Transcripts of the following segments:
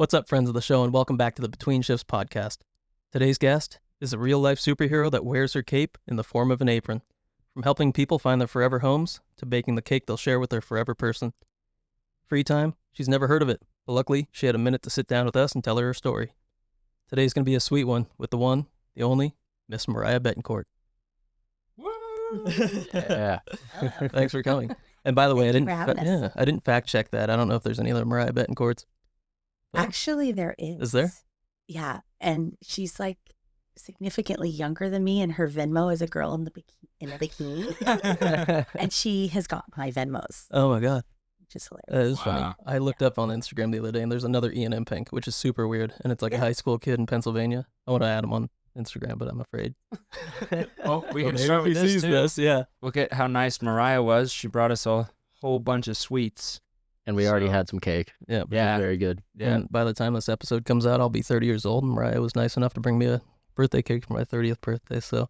What's up, friends of the show, and welcome back to the Between Shifts podcast. Today's guest is a real-life superhero that wears her cape in the form of an apron. From helping people find their forever homes to baking the cake they'll share with their forever person. Free time? She's never heard of it, but luckily she had a minute to sit down with us and tell her story. Today's going to be a sweet one with the one, the only, Miss Moriah Bettencourt. Yeah. Thanks for coming. And by the way, I Thanks didn't fact check that. I don't know if there's any other Moriah Bettencourts. But Actually, there is. Is there? Yeah, and she's like significantly younger than me, and her Venmo is a girl in a bikini, and she has got my Venmos, Oh my God. which is hilarious. That is funny. Wow. I looked up on Instagram the other day, and there's another Ian M. Pink, which is super weird, and it's like a high school kid in Pennsylvania. I want to add him on Instagram, but I'm afraid. Oh, we can Maybe start if he with this sees too. this, yeah. Look at how nice Moriah was. She brought us a whole bunch of sweets. And we already So- had some cake. Yeah. Which Yeah. was very good. Yeah. And by the time this episode comes out, I'll be 30 years old, and Mariah was nice enough to bring me a birthday cake for my 30th birthday. So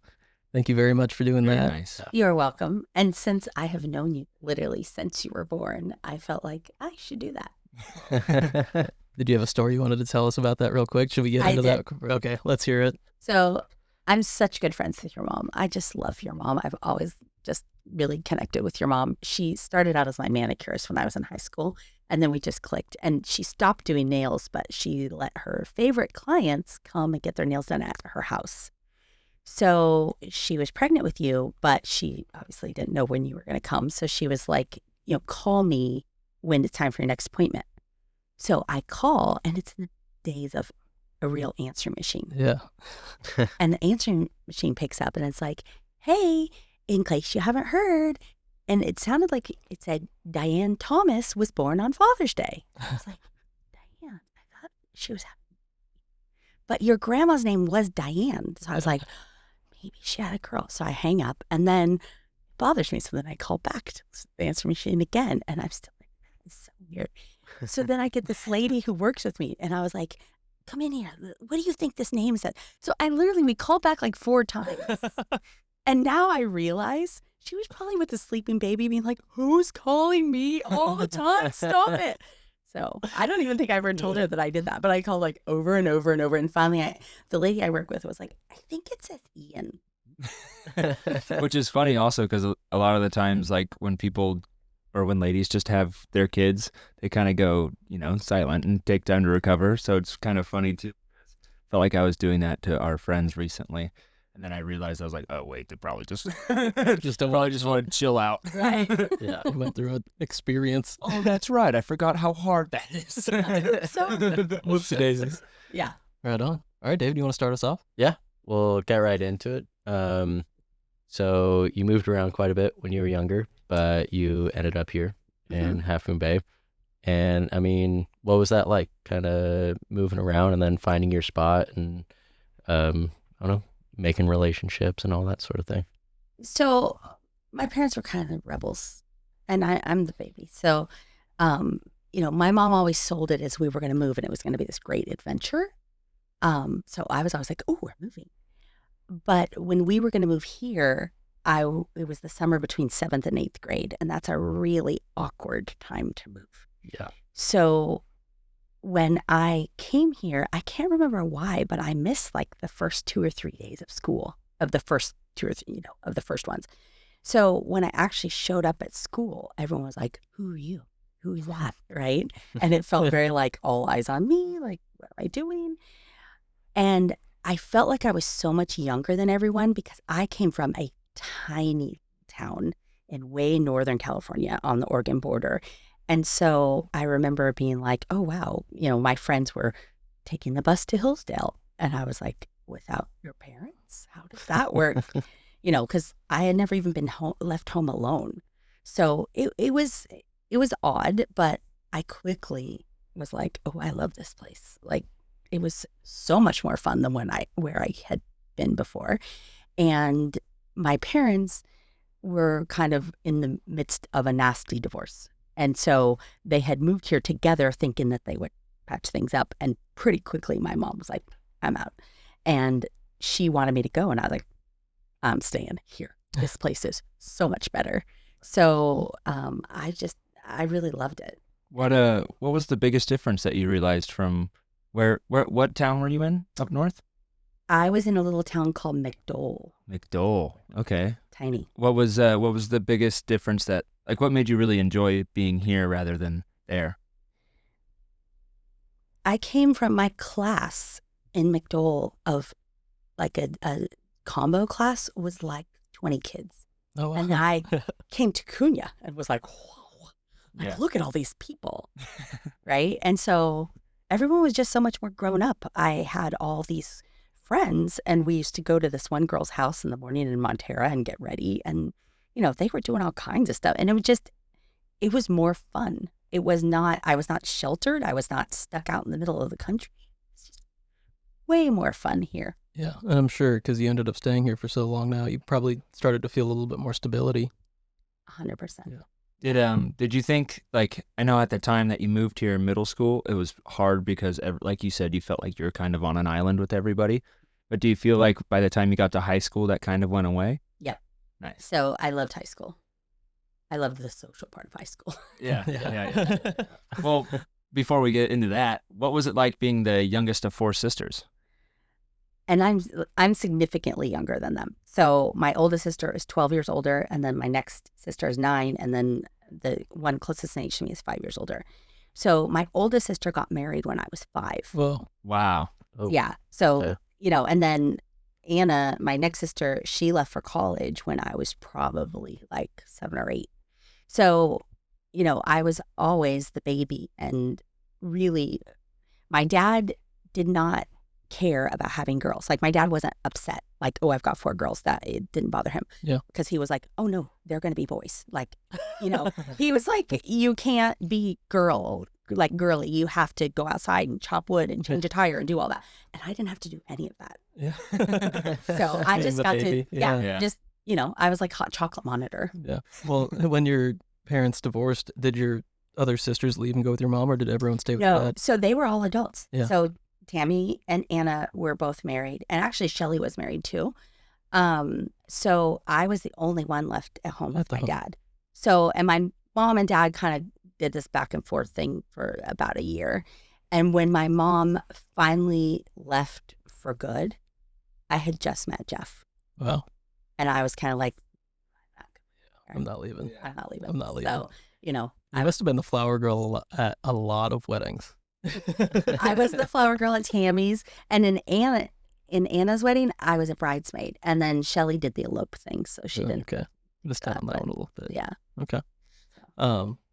thank you very much for doing Very that. nice. You're welcome. And since I have known you literally since you were born, I felt like I should do that. Did you have a story you wanted to tell us about that real quick? Should we get I into did. that? Okay, let's hear it. So I'm such good friends with your mom. I just love your mom. I've always just really connected with your mom. She started out as my manicurist when I was in high school, and then we just clicked. And she stopped doing nails, but she let her favorite clients come and get their nails done at her house. So she was pregnant with you, but she obviously didn't know when you were going to come. So she was like, call me when it's time for your next appointment. So I call, and it's in the days of a real answer machine. Yeah. And the answering machine picks up and it's like, hey, in case you haven't heard. And it sounded like it said, Diane Thomas was born on Father's Day. I was like, Diane, I thought she was having. But your grandma's name was Diane. So I was like, maybe she had a girl. So I hang up and then it bothers me. So then I call back to the answer machine again. And I'm still like, that is so weird. So then I get this lady who works with me and I was like, come in here. What do you think this name said? So we called back like 4 times. And now I realize she was probably with the sleeping baby being like, who's calling me all the time? Stop it. So I don't even think I ever told her that I did that, but I called like over and over and over. And finally, the lady I work with was like, I think it says Ian. Which is funny also because a lot of the times, like when people or when ladies just have their kids, they kind of go, silent and take time to recover. So it's kind of funny too. Felt like I was doing that to our friends recently. And then I realized I was like, oh, wait, they probably just probably just want to chill out. Right. Yeah. I went through an experience. Oh, that's right. I forgot how hard that is. Whoopsie daisies. Yeah. Right on. All right, David, you want to start us off? We'll get right into it. So you moved around quite a bit when you were younger, but you ended up here in Half Moon Bay. And I mean, what was that like? Kind of moving around and then finding your spot and, I don't know, making relationships and all that sort of thing. So my parents were kind of rebels and I'm the baby. So, my mom always sold it as we were going to move and it was going to be this great adventure. So I was always like, oh, we're moving. But when we were going to move here, it was the summer between 7th and 8th grade. And that's a really awkward time to move. Yeah. So when I came here, I can't remember why, but I missed like the first 2 or 3 days of school, of the first 2 or 3, of the first ones. So when I actually showed up at school, everyone was like, who are you? Who is that? Right? And it felt very like all eyes on me. Like, what am I doing? And I felt like I was so much younger than everyone because I came from a tiny town in way northern California on the Oregon border. And so I remember being like, oh, wow, my friends were taking the bus to Hillsdale. And I was like, without your parents? How does that work? Because I had never even been left home alone. So it was odd, but I quickly was like, oh, I love this place. Like, it was so much more fun than where I had been before. And my parents were kind of in the midst of a nasty divorce. And so they had moved here together thinking that they would patch things up. And pretty quickly, my mom was like, I'm out. And she wanted me to go. And I was like, I'm staying here. This place is so much better. So I really loved it. What was the biggest difference that you realized from What town were you in up north? I was in a little town called McDowell. McDowell. Okay. Tiny. What was the biggest difference what made you really enjoy being here rather than there? I came from my class in McDowell of like a combo class was like 20 kids. Oh, wow. And I came to Cunha and was like, whoa, Yeah. look at all these people. Right. And so everyone was just so much more grown up. I had all these friends and we used to go to this one girl's house in the morning in Montera and get ready. And, they were doing all kinds of stuff. And it was more fun. I was not sheltered. I was not stuck out in the middle of the country. It's just way more fun here. Yeah, and I'm sure because you ended up staying here for so long now, you probably started to feel a little bit more stability. 100%. Yeah. Did you think, I know at the time that you moved here in middle school, it was hard because, like you said, you felt like you were kind of on an island with everybody. But do you feel like by the time you got to high school, that kind of went away? Yep. Nice. So I loved high school. I loved the social part of high school. Yeah. Well, before we get into that, what was it like being the youngest of 4 sisters? And I'm significantly younger than them. So my oldest sister is 12 years older, and then my next sister is 9, and then the one closest in age to me is 5 years older. So my oldest sister got married when I was 5. Well, Wow. Oh, Yeah. So, okay. And then Anna, my next sister, she left for college when I was probably like 7 or 8. So, I was always the baby. And really, my dad did not care about having girls. Like, my dad wasn't upset, like, oh, I've got 4 girls. That it didn't bother him. Yeah. Because he was like, oh, no, they're going to be boys. Like, he was like, you can't be girly. You have to go outside and chop wood and change a tire and do all that. And I didn't have to do any of that. yeah. So I Being just the got baby. to, Yeah. just, I was like hot chocolate monitor. Yeah. Well, when your parents divorced, did your other sisters leave and go with your mom, or did everyone stay with No, dad? so they were all adults. Yeah. So Tammy and Anna were both married. And actually Shelley was married too. So I was the only one left at home with At the my home. dad. So, and my mom and dad kind of did this back and forth thing for about a year. And when my mom finally left for good, I had just met Jeff. Wow. And I was kind of like, I'm not leaving. I'm not leaving. I'm not leaving. So, You must have been the flower girl at a lot of weddings. I was the flower girl at Tammy's. And in Anna's wedding, I was a bridesmaid. And then Shelley did the elope thing. So she didn't. Okay. Just down that but- one a little bit. Yeah. Okay.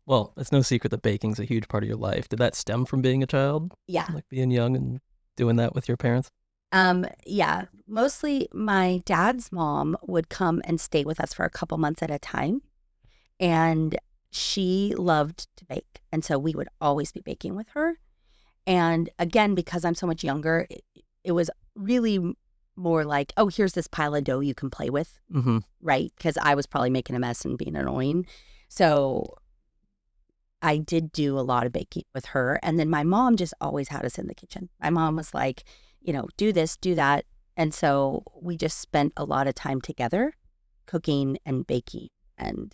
Well, it's no secret that baking's a huge part of your life. Did that stem from being a child? Yeah. Like being young and doing that with your parents? Yeah. Mostly my dad's mom would come and stay with us for a couple months at a time. And she loved to bake. And so we would always be baking with her. And again, because I'm so much younger, it was really more like, oh, here's this pile of dough you can play with, Mm-hmm. right? Because I was probably making a mess and being annoying. So I did do a lot of baking with her. And then my mom just always had us in the kitchen. My mom was like, do this, do that. And so we just spent a lot of time together cooking and baking. And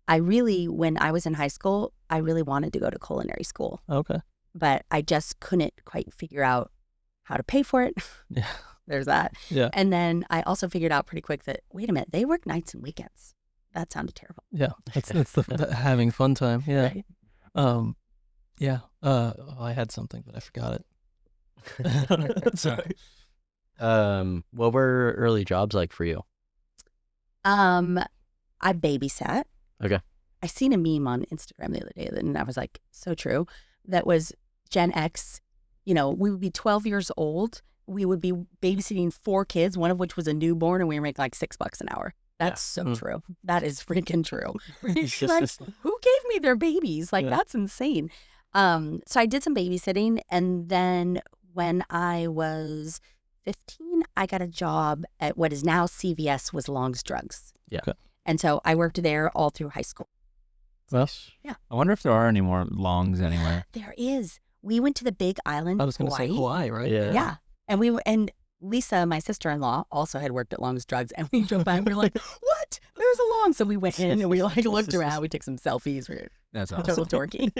when I was in high school, I really wanted to go to culinary school, Okay. but I just couldn't quite figure out how to pay for it. Yeah. There's that. Yeah. And then I also figured out pretty quick that, wait a minute, they work nights and weekends. That sounded terrible. Yeah. That's the having fun time. Yeah. Right? Yeah. I had something, but I forgot it. Sorry. What were early jobs like for you? I babysat. Okay. I seen a meme on Instagram the other day and I was like, so true. That was Gen X. We would be 12 years old. We would be babysitting 4 kids, one of which was a newborn, and we were making like $6 an hour. That's so true. That is freaking true. Like, who gave me their babies? Like, that's insane. So I did some babysitting. And then when I was 15, I got a job at what is now CVS, was Long's Drugs. Yeah. Okay. And so I worked there all through high school. Well, I wonder if there are any more longs anywhere. There is. We went to the Big Island. I was going to say Hawaii, right? Yeah. And Lisa, my sister-in-law, also had worked at Long's Drugs, and we drove by and we were like, what? There's a Long. So we went in and we looked around. We took some selfies. We were That's awesome. total dorky.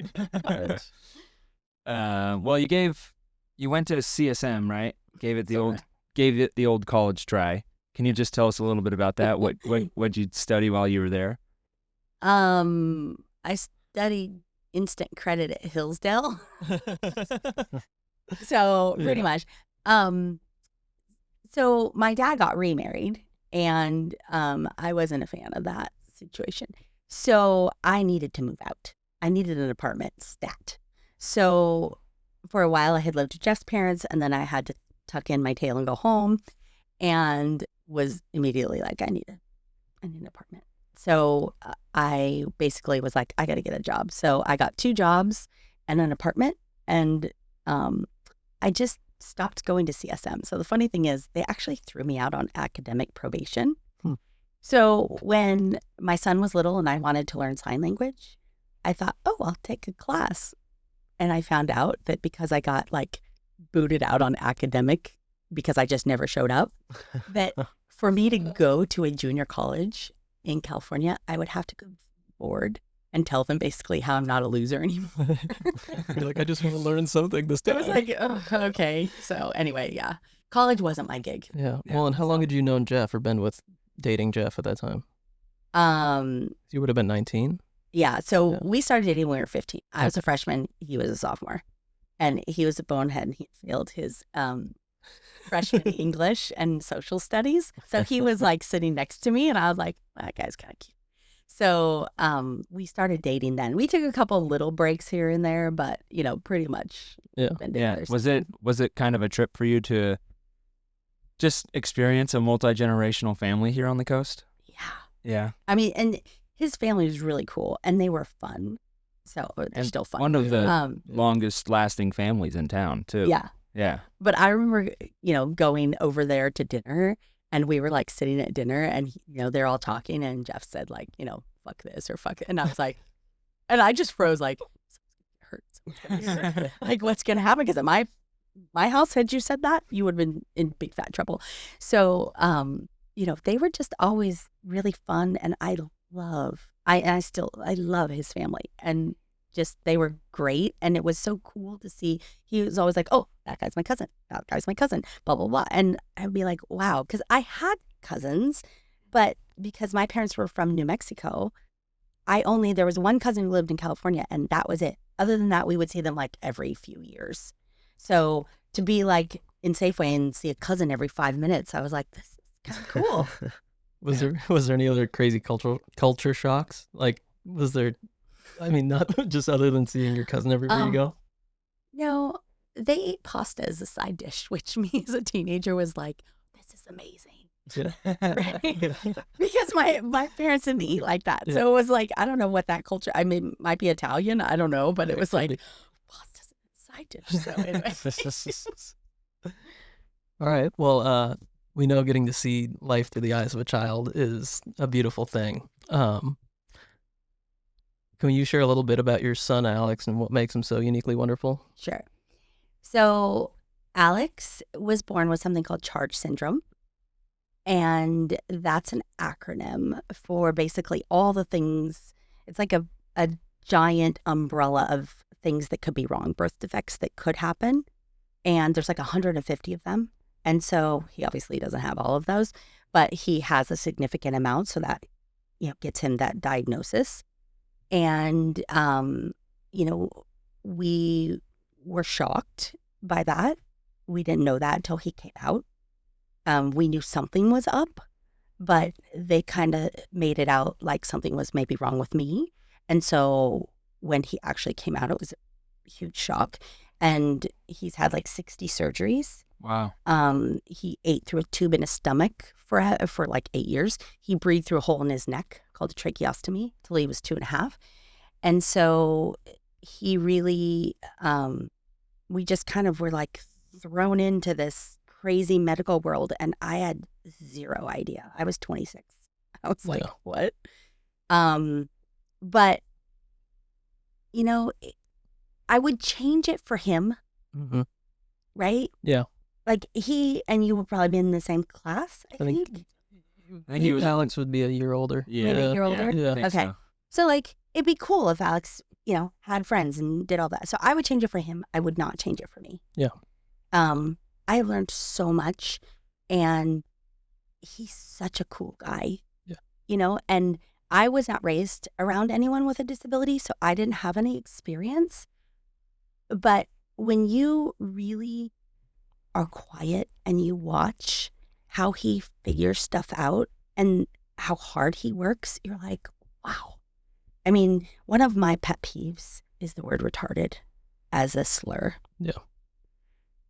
Well, you gave you went to CSM, right? Gave it the Sorry. old college try. Can you just tell us a little bit about that? What'd you study while you were there? I studied instant credit at Hillsdale. So pretty much. So my dad got remarried, and I wasn't a fan of that situation. So I needed to move out. I needed an apartment stat. So for a while I had lived with Jeff's parents, and then I had to tuck in my tail and go home, and was immediately like, I need an apartment. So I basically was like, I got to get a job. So I got 2 jobs and an apartment, and I just stopped going to CSM. So the funny thing is, they actually threw me out on academic probation. So when my son was little and I wanted to learn sign language, I thought, oh, I'll take a class. And I found out that because I got like booted out on academic because I just never showed up, that for me to go to a junior college in California, I would have to go board and tell them basically how I'm not a loser anymore. You're like, I just want to learn something this I time. was like, oh, okay. So anyway, yeah, college wasn't my gig. Yeah. Well, and how long had you known Jeff or been with dating Jeff at that time? You would have been 19. Yeah. So Yeah. we started dating when we were 15. I was a freshman. He was a sophomore. And he was a bonehead. He failed his freshman English and social studies. So he was like sitting next to me, and I was like, that guy's kind of cute. So we started dating then. We took a couple little breaks here and there, but, pretty much been together. Was it kind of a trip for you to just experience a multi-generational family here on the coast? Yeah. Yeah. I mean, and his family was really cool, and they were fun. So they're still fun. One of the longest lasting families in town, too. Yeah. Yeah. But I remember, going over there to dinner, and we were like sitting at dinner, and, they're all talking, and Jeff said like, fuck this or fuck it. And I was like, and I just froze like, hurt. Like, what's going to happen? Because at my house, had you said that, you would have been in big fat trouble. So, they were just always really fun. And I love his family, and just, they were great. And it was so cool to see. He was always like, oh, that guy's my cousin. That guy's my cousin, blah, blah, blah. And I'd be like, wow. Because I had cousins, but because my parents were from New Mexico, there was one cousin who lived in California, and that was it. Other than that, we would see them like every few years. So to be like in Safeway and see a cousin every 5 minutes, I was like, this is kind of cool. Was there any other crazy culture shocks? Like, was there? I mean, not just other than seeing your cousin everywhere you go. No, they ate pasta as a side dish, which me as a teenager was like, this is amazing. Yeah. Right? Because my parents didn't eat like that. Yeah. So it was like, I don't know what that culture, I mean, it might be Italian, I don't know, but it was like, pasta's a side dish. So anyway. All right. Well, we know getting to see life through the eyes of a child is a beautiful thing. Can you share a little bit about your son, Alex, and what makes him so uniquely wonderful? Sure. So Alex was born with something called Charge syndrome. And that's an acronym for basically all the things. It's like a giant umbrella of things that could be wrong, birth defects that could happen. And there's like 150 of them. And so he obviously doesn't have all of those, but he has a significant amount. So that, gets him that diagnosis. And, we were shocked by that. We didn't know that until he came out. We knew something was up, but they kind of made it out like something was maybe wrong with me. And so when he actually came out, it was a huge shock. And he's had like 60 surgeries. Wow. He ate through a tube in his stomach for like 8 years. He breathed through a hole in his neck called a tracheostomy till he was 2.5. And so he really, we just kind of were like thrown into this crazy medical world, and I had zero idea. I was 26. I was like, what? But I would change it for him. Mm-hmm. Right? Yeah. Like he and you would probably be in the same class, I think. I think Alex would be a year older. Yeah. Maybe a year older? Yeah. Okay. So like it'd be cool if Alex, had friends and did all that. So I would change it for him. I would not change it for me. Yeah. I learned so much, and he's such a cool guy. Yeah. You know, and I was not raised around anyone with a disability, so I didn't have any experience. But when you really are quiet and you watch how he figures stuff out and how hard he works, you're like, wow. I mean, one of my pet peeves is the word retarded as a slur. Yeah.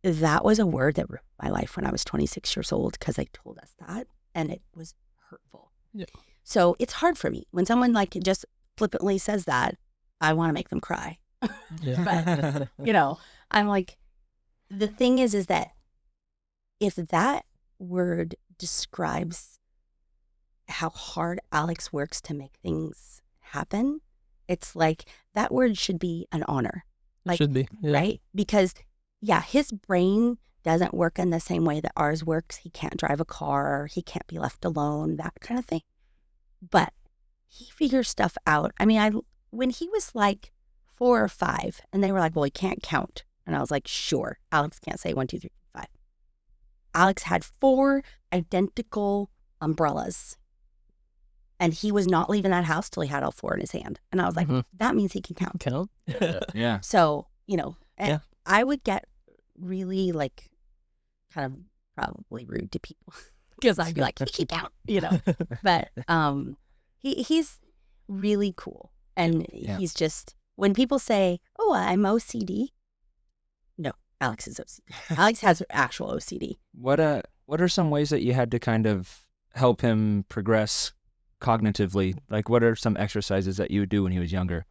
That was a word that ruined my life when I was 26 years old because they told us that, and it was hurtful. Yeah. So it's hard for me when someone like just flippantly says that. I want to make them cry. Yeah. But, you know, I'm like, the thing is that if that word describes how hard Alex works to make things happen, it's like that word should be an honor. It should be. Yeah. Right? Because, yeah, his brain doesn't work in the same way that ours works. He can't drive a car. He can't be left alone, that kind of thing. But he figures stuff out. I mean, when he was like 4 or 5, and they were like, well, he can't count. And I was like, sure, Alex can't say 1, 2, 3, 4, 5. Alex had 4 identical umbrellas. And he was not leaving that house till he had all 4 in his hand. And I was like, that means he can count. Count? Yeah. So, you know, Yeah. I would get really like kind of probably rude to people because I'd be like, he can count, you know. But he's really cool. And he's just, when people say, oh, I'm OCD. No, Alex is OCD. Alex has actual OCD. What are some ways that you had to kind of help him progress cognitively? Like, what are some exercises that you would do when he was younger?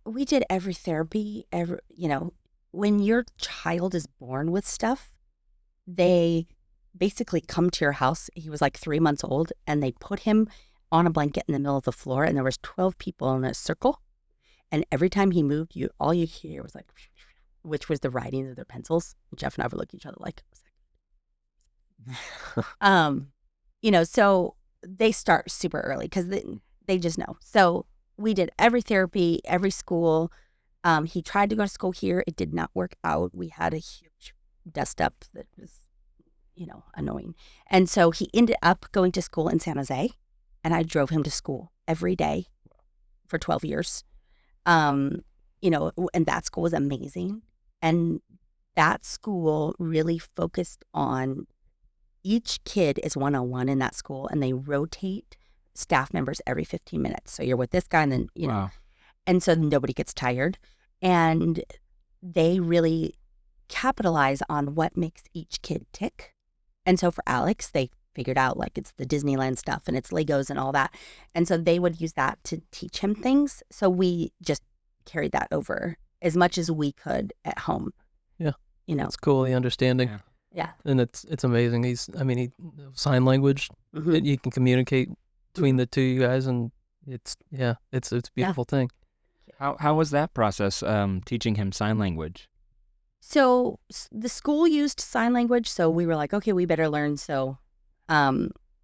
We did every therapy, you know, when your child is born with stuff, they basically come to your house. He was like 3 months old, and they put him on a blanket in the middle of the floor, and there was 12 people in a circle. And every time he moved, all you hear was like, which was the writing of their pencils. Jeff and I would look at each other like, you know, so they start super early because they just know. So we did every therapy, every school. He tried to go to school here. It did not work out. We had a huge dust up that was, you know, annoying. And so he ended up going to school in San Jose, and I drove him to school every day for 12 years. You know, and that school was amazing. And that school really focused on each kid is one-on-one in that school, and they rotate staff members every 15 minutes. So you're with this guy, and then, you know, and so nobody gets tired. And they really capitalize on what makes each kid tick. And so for Alex, they figured out like it's the Disneyland stuff and it's Legos and all that. And so they would use that to teach him things. So we just carried that over as much as we could at home. Yeah. You know, It's cool, the understanding. yeah. And it's amazing. He sign language, you can communicate between the two you guys, and it's a beautiful thing. How was that process, teaching him sign language? So the school used sign language, so we were like, okay, we better learn. So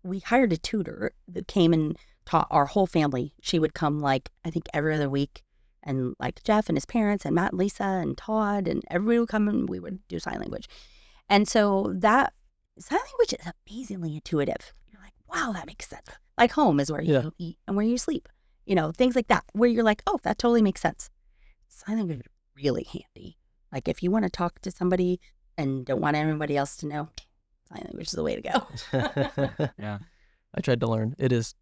we hired a tutor that came and taught our whole family. She would come like, I think every other week, and like Jeff and his parents and Matt and Lisa and Todd, and everybody would come and we would do sign language. And so that sign language is amazingly intuitive. You're like, wow, that makes sense. Like home is where you eat and where you sleep. You know, things like that, where you're like, oh, that totally makes sense. Sign language is really handy. Like if you want to talk to somebody and don't want everybody else to know, sign language is the way to go. Yeah. I tried to learn. It is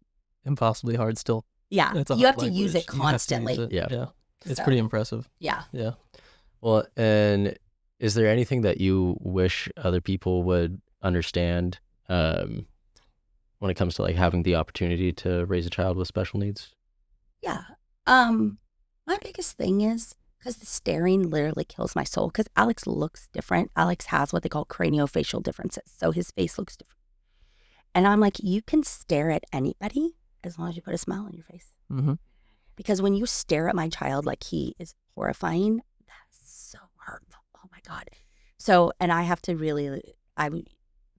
impossibly hard still. Yeah. It's a You hard have to use it language. You have to constantly. use it. Yeah. Yeah. It's So- pretty impressive. Yeah. Yeah. Well, and is there anything that you wish other people would understand when it comes to like having the opportunity to raise a child with special needs? Yeah. My biggest thing is because the staring literally kills my soul because Alex looks different. Alex has what they call craniofacial differences. So his face looks different. And I'm like, you can stare at anybody as long as you put a smile on your face. Mm-hmm. Because when you stare at my child like he is horrifying, that's so hurtful. Oh my God. So, and I have to really,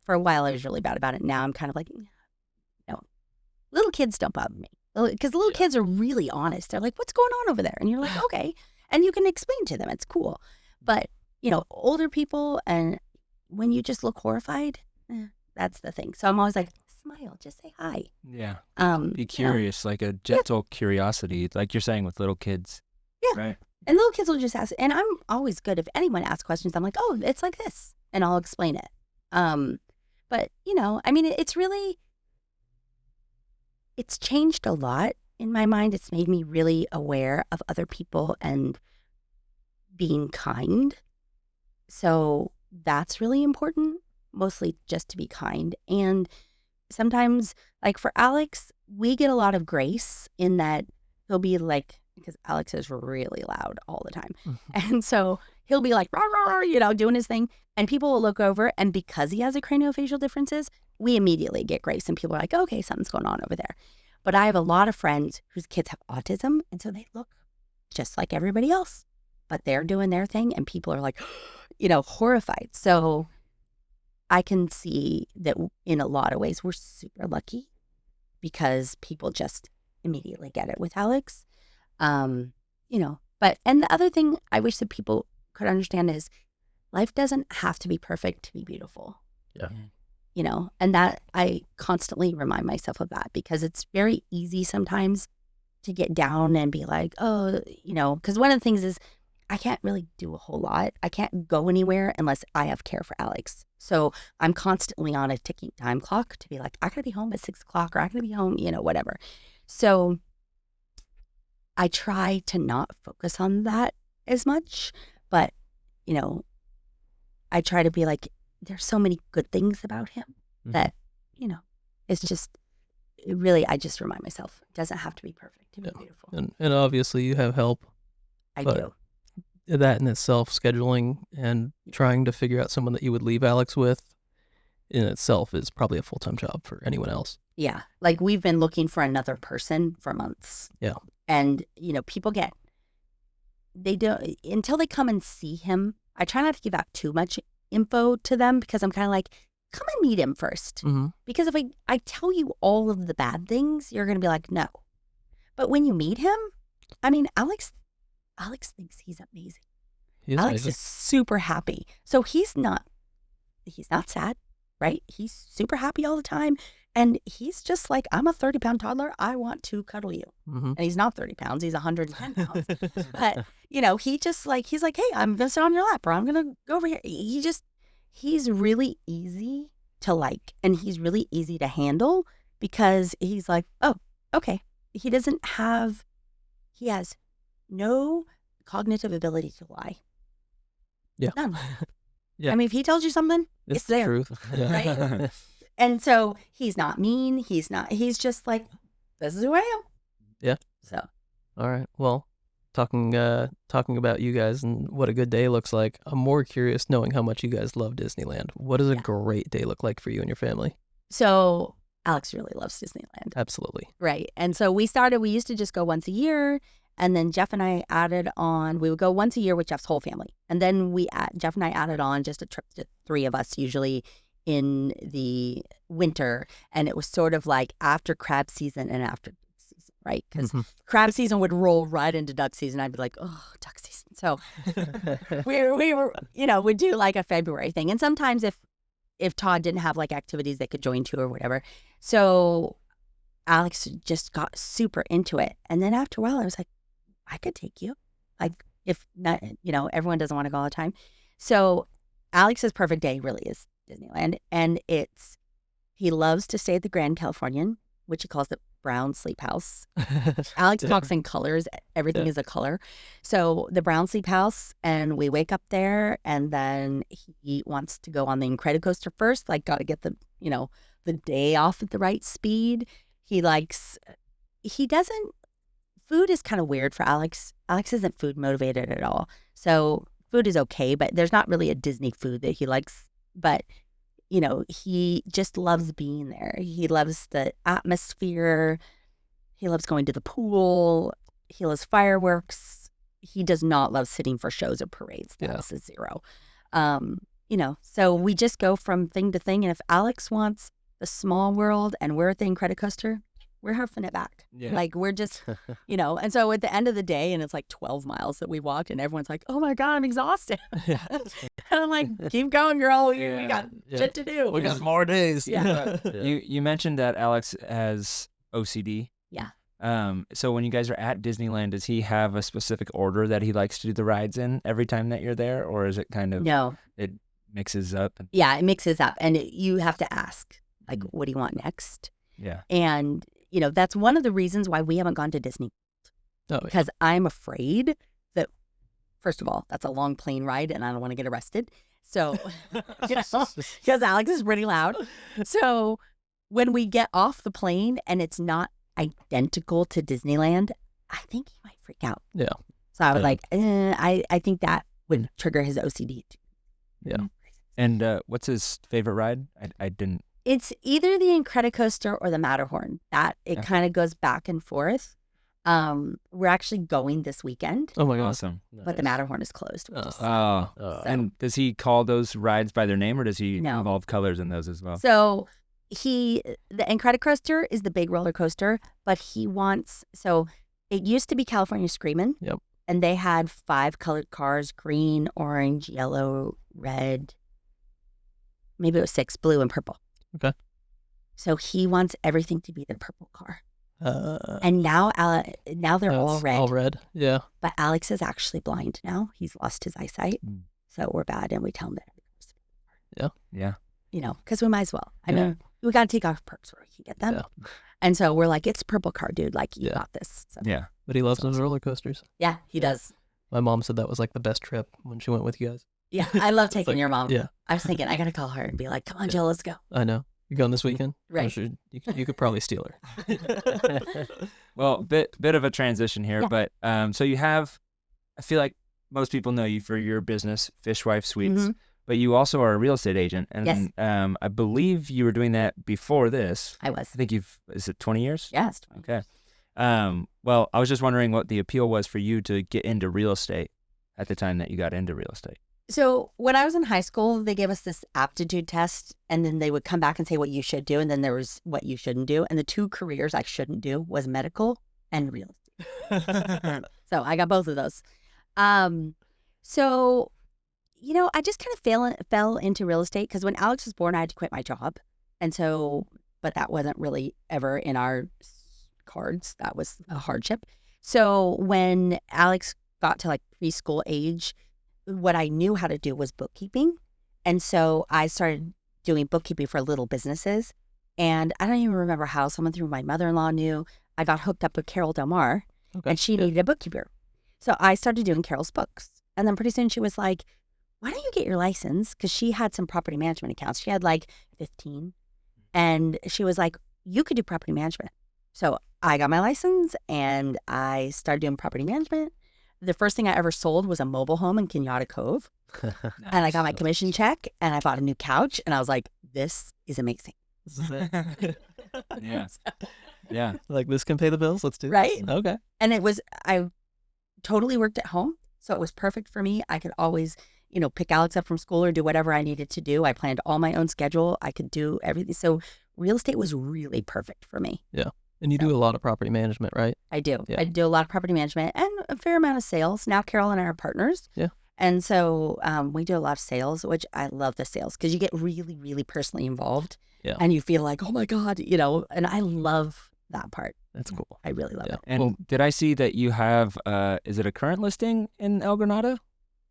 for a while I was really bad about it. Now I'm kind of like, no, little kids don't bother me. Because little kids are really honest. They're like, what's going on over there? And you're like, okay. And you can explain to them. It's cool. But older people, and when you just look horrified, that's the thing. So I'm always like, smile, just say hi. Yeah. you Be know, curious, like a gentle curiosity, like you're saying with little kids. Yeah. Right. And little kids will just ask, and I'm always good if anyone asks questions. I'm like, oh, it's like this, and I'll explain it. But I mean, it's changed a lot in my mind. It's made me really aware of other people and being kind. So that's really important, mostly just to be kind. And sometimes, like for Alex, we get a lot of grace in that he'll be like, because Alex is really loud all the time. And so he'll be like, rah, rah, rah, doing his thing. And people will look over. And because he has a craniofacial differences, we immediately get grace. And people are like, okay, something's going on over there. But I have a lot of friends whose kids have autism. And so they look just like everybody else. But they're doing their thing. And people are like, horrified. So I can see that in a lot of ways we're super lucky because people just immediately get it with Alex. But the other thing I wish that people could understand is life doesn't have to be perfect to be beautiful. Yeah. And that I constantly remind myself of that because it's very easy sometimes to get down and be like, oh, because one of the things is I can't really do a whole lot. I can't go anywhere unless I have care for Alex. So I'm constantly on a ticking time clock to be like, I gotta be home at 6 o'clock or I gotta be home, whatever. So I try to not focus on that as much, but, I try to be like, there's so many good things about him that, it's just really, I just remind myself, it doesn't have to be perfect to be beautiful. And obviously you have help. I do. That in itself, scheduling and trying to figure out someone that you would leave Alex with in itself is probably a full-time job for anyone else. Yeah. Like we've been looking for another person for months. Yeah. And, people they don't, until they come and see him, I try not to give out too much info to them because I'm kind of like, come and meet him first. Mm-hmm. Because if I tell you all of the bad things, you're going to be like, no. But when you meet him, I mean, Alex thinks he's amazing. Alex is super happy. So he's not sad, right? He's super happy all the time. And he's just like, I'm a 30-pound toddler. I want to cuddle you. Mm-hmm. And he's not 30 pounds. He's 110 pounds. But, he's like, hey, I'm going to sit on your lap or I'm going to go over here. He's really easy to like. And he's really easy to handle because he's like, oh, okay. He has no cognitive ability to lie. Yeah. None. Yeah. I mean, if he tells you something, it's there. Truth. Yeah. Right? And so he's not mean. He's just like, this is who I am. Yeah. So. All right. Well, talking about you guys and what a good day looks like, I'm more curious knowing how much you guys love Disneyland. What does a great day look like for you and your family? So Alex really loves Disneyland. Absolutely. Right. And so we used to just go once a year. And then Jeff and I added on, we would go once a year with Jeff's whole family. And then Jeff and I added on just a trip to 3 of us, usually in the winter. And it was sort of like after crab season and after duck season, right? Because crab season would roll right into duck season. I'd be like, oh, duck season. So we were, we'd do like a February thing. And sometimes if Todd didn't have like activities they could join to or whatever. So Alex just got super into it. And then after a while, I was like, I could take you. Like if not, everyone doesn't want to go all the time. So Alex's perfect day really is Disneyland. And he loves to stay at the Grand Californian, which he calls the Brown Sleep House. Alex talks in colors. Everything is a color. So the Brown Sleep House, and we wake up there, and then he wants to go on the Incredicoaster first. Like, got to get the day off at the right speed. Food is kind of weird for Alex. Alex isn't food motivated at all. So food is okay, but there's not really a Disney food that he likes. But, he just loves being there. He loves the atmosphere. He loves going to the pool. He loves fireworks. He does not love sitting for shows or parades. That's a 0. So we just go from thing to thing. And if Alex wants the small world and we're at the Incredicoaster, we're huffing it back. Yeah. Like we're just, and so at the end of the day, and it's like 12 miles that we walked, and everyone's like, oh my God, I'm exhausted. Yeah. And I'm like, keep going, girl. We got Yeah. shit to do. We got more days. Yeah. You mentioned that Alex has OCD. Yeah. So when you guys are at Disneyland, does he have a specific order that he likes to do the rides in every time that you're there, or is it kind of No. it mixes up? Yeah, it mixes up, and you have to ask, like, what do you want next? Yeah. And, that's one of the reasons why we haven't gone to Disney. Oh, Because I'm afraid that, first of all, that's a long plane ride and I don't want to get arrested. So, because Alex is pretty loud. So when we get off the plane and it's not identical to Disneyland, I think he might freak out. Yeah. So I was like, I think that would trigger his OCD. Yeah. And what's his favorite ride? I didn't. It's either the Incredicoaster or the Matterhorn. That it kind of goes back and forth. We're actually going this weekend, Oh my God. Awesome. but the Matterhorn is closed. Which is Oh. And does he call those rides by their name, or does he No. involve colors in those as well? So the Incredicoaster is the big roller coaster, but he wants, so it used to be California Screamin'. Yep. And they had 5 colored cars, green, orange, yellow, red, maybe it was 6, blue and purple. Okay. So he wants everything to be the purple car. And And now they're all red. All red. Yeah. But Alex is actually blind now. He's lost his eyesight. Mm. So we're bad, and we tell him that. Yeah. Because we might as well. I Yeah. mean, we got to take off perks where we can get them. Yeah. And so we're like, it's purple car, dude. Like, you Yeah. got this. So, Yeah. But he loves those roller coasters. yeah, he does. My mom said that was like the best trip when she went with you guys. Yeah, I love taking like- your mom. Yeah. I was thinking, I got to call her and be like, come on, Yeah. Jill, let's go. I know. You going this weekend? I'm Right. sure you could probably steal her. Well, bit of a transition here, Yeah. but so you have. I feel like most people know you for your business, Fishwife Sweets, Mhm. but you also are a real estate agent, and Yes. I believe you were doing that before this. I was. I think is it 20 years? Yes. Okay. Well, I was just wondering what the appeal was for you to get into real estate at the time that you got into real estate. So when I was in high school, they gave us this aptitude test, and then they would come back and say what you should do, and then there was what you shouldn't do. And the 2 careers I shouldn't do was medical and real estate. So I got both of those. So, I just kind of fell into real estate because when Alex was born, I had to quit my job. And so, but that wasn't really ever in our cards. That was a hardship. So when Alex got to like preschool age, what I knew how to do was bookkeeping. And so I started doing bookkeeping for little businesses. And I don't even remember how. Someone through my mother-in-law knew. I got hooked up with Carol Del Mar, Okay. and she needed a bookkeeper. So I started doing Carol's books. And then pretty soon she was like, why don't you get your license? Because she had some property management accounts. She had like 15. And she was like, you could do property management. So I got my license and I started doing property management. The first thing I ever sold was a mobile home in Kenyatta Cove. And I got my commission check and I bought a new couch. And I was like, this is amazing. This is it. Yeah. Yeah. Like, this can pay the bills. Let's do this. Right? Okay. And I totally worked at home. So it was perfect for me. I could always, pick Alex up from school or do whatever I needed to do. I planned all my own schedule. I could do everything. So real estate was really perfect for me. And you do a lot of property management, right? I do. Yeah. I do a lot of property management and a fair amount of sales. Now Carol and I are partners. Yeah. And so we do a lot of sales, which I love the sales because you get really, really personally involved. Yeah. And you feel like, oh my God, and I love that part. That's cool. I really love Yeah. it. And did I see that you have? Is it a current listing in El Granada,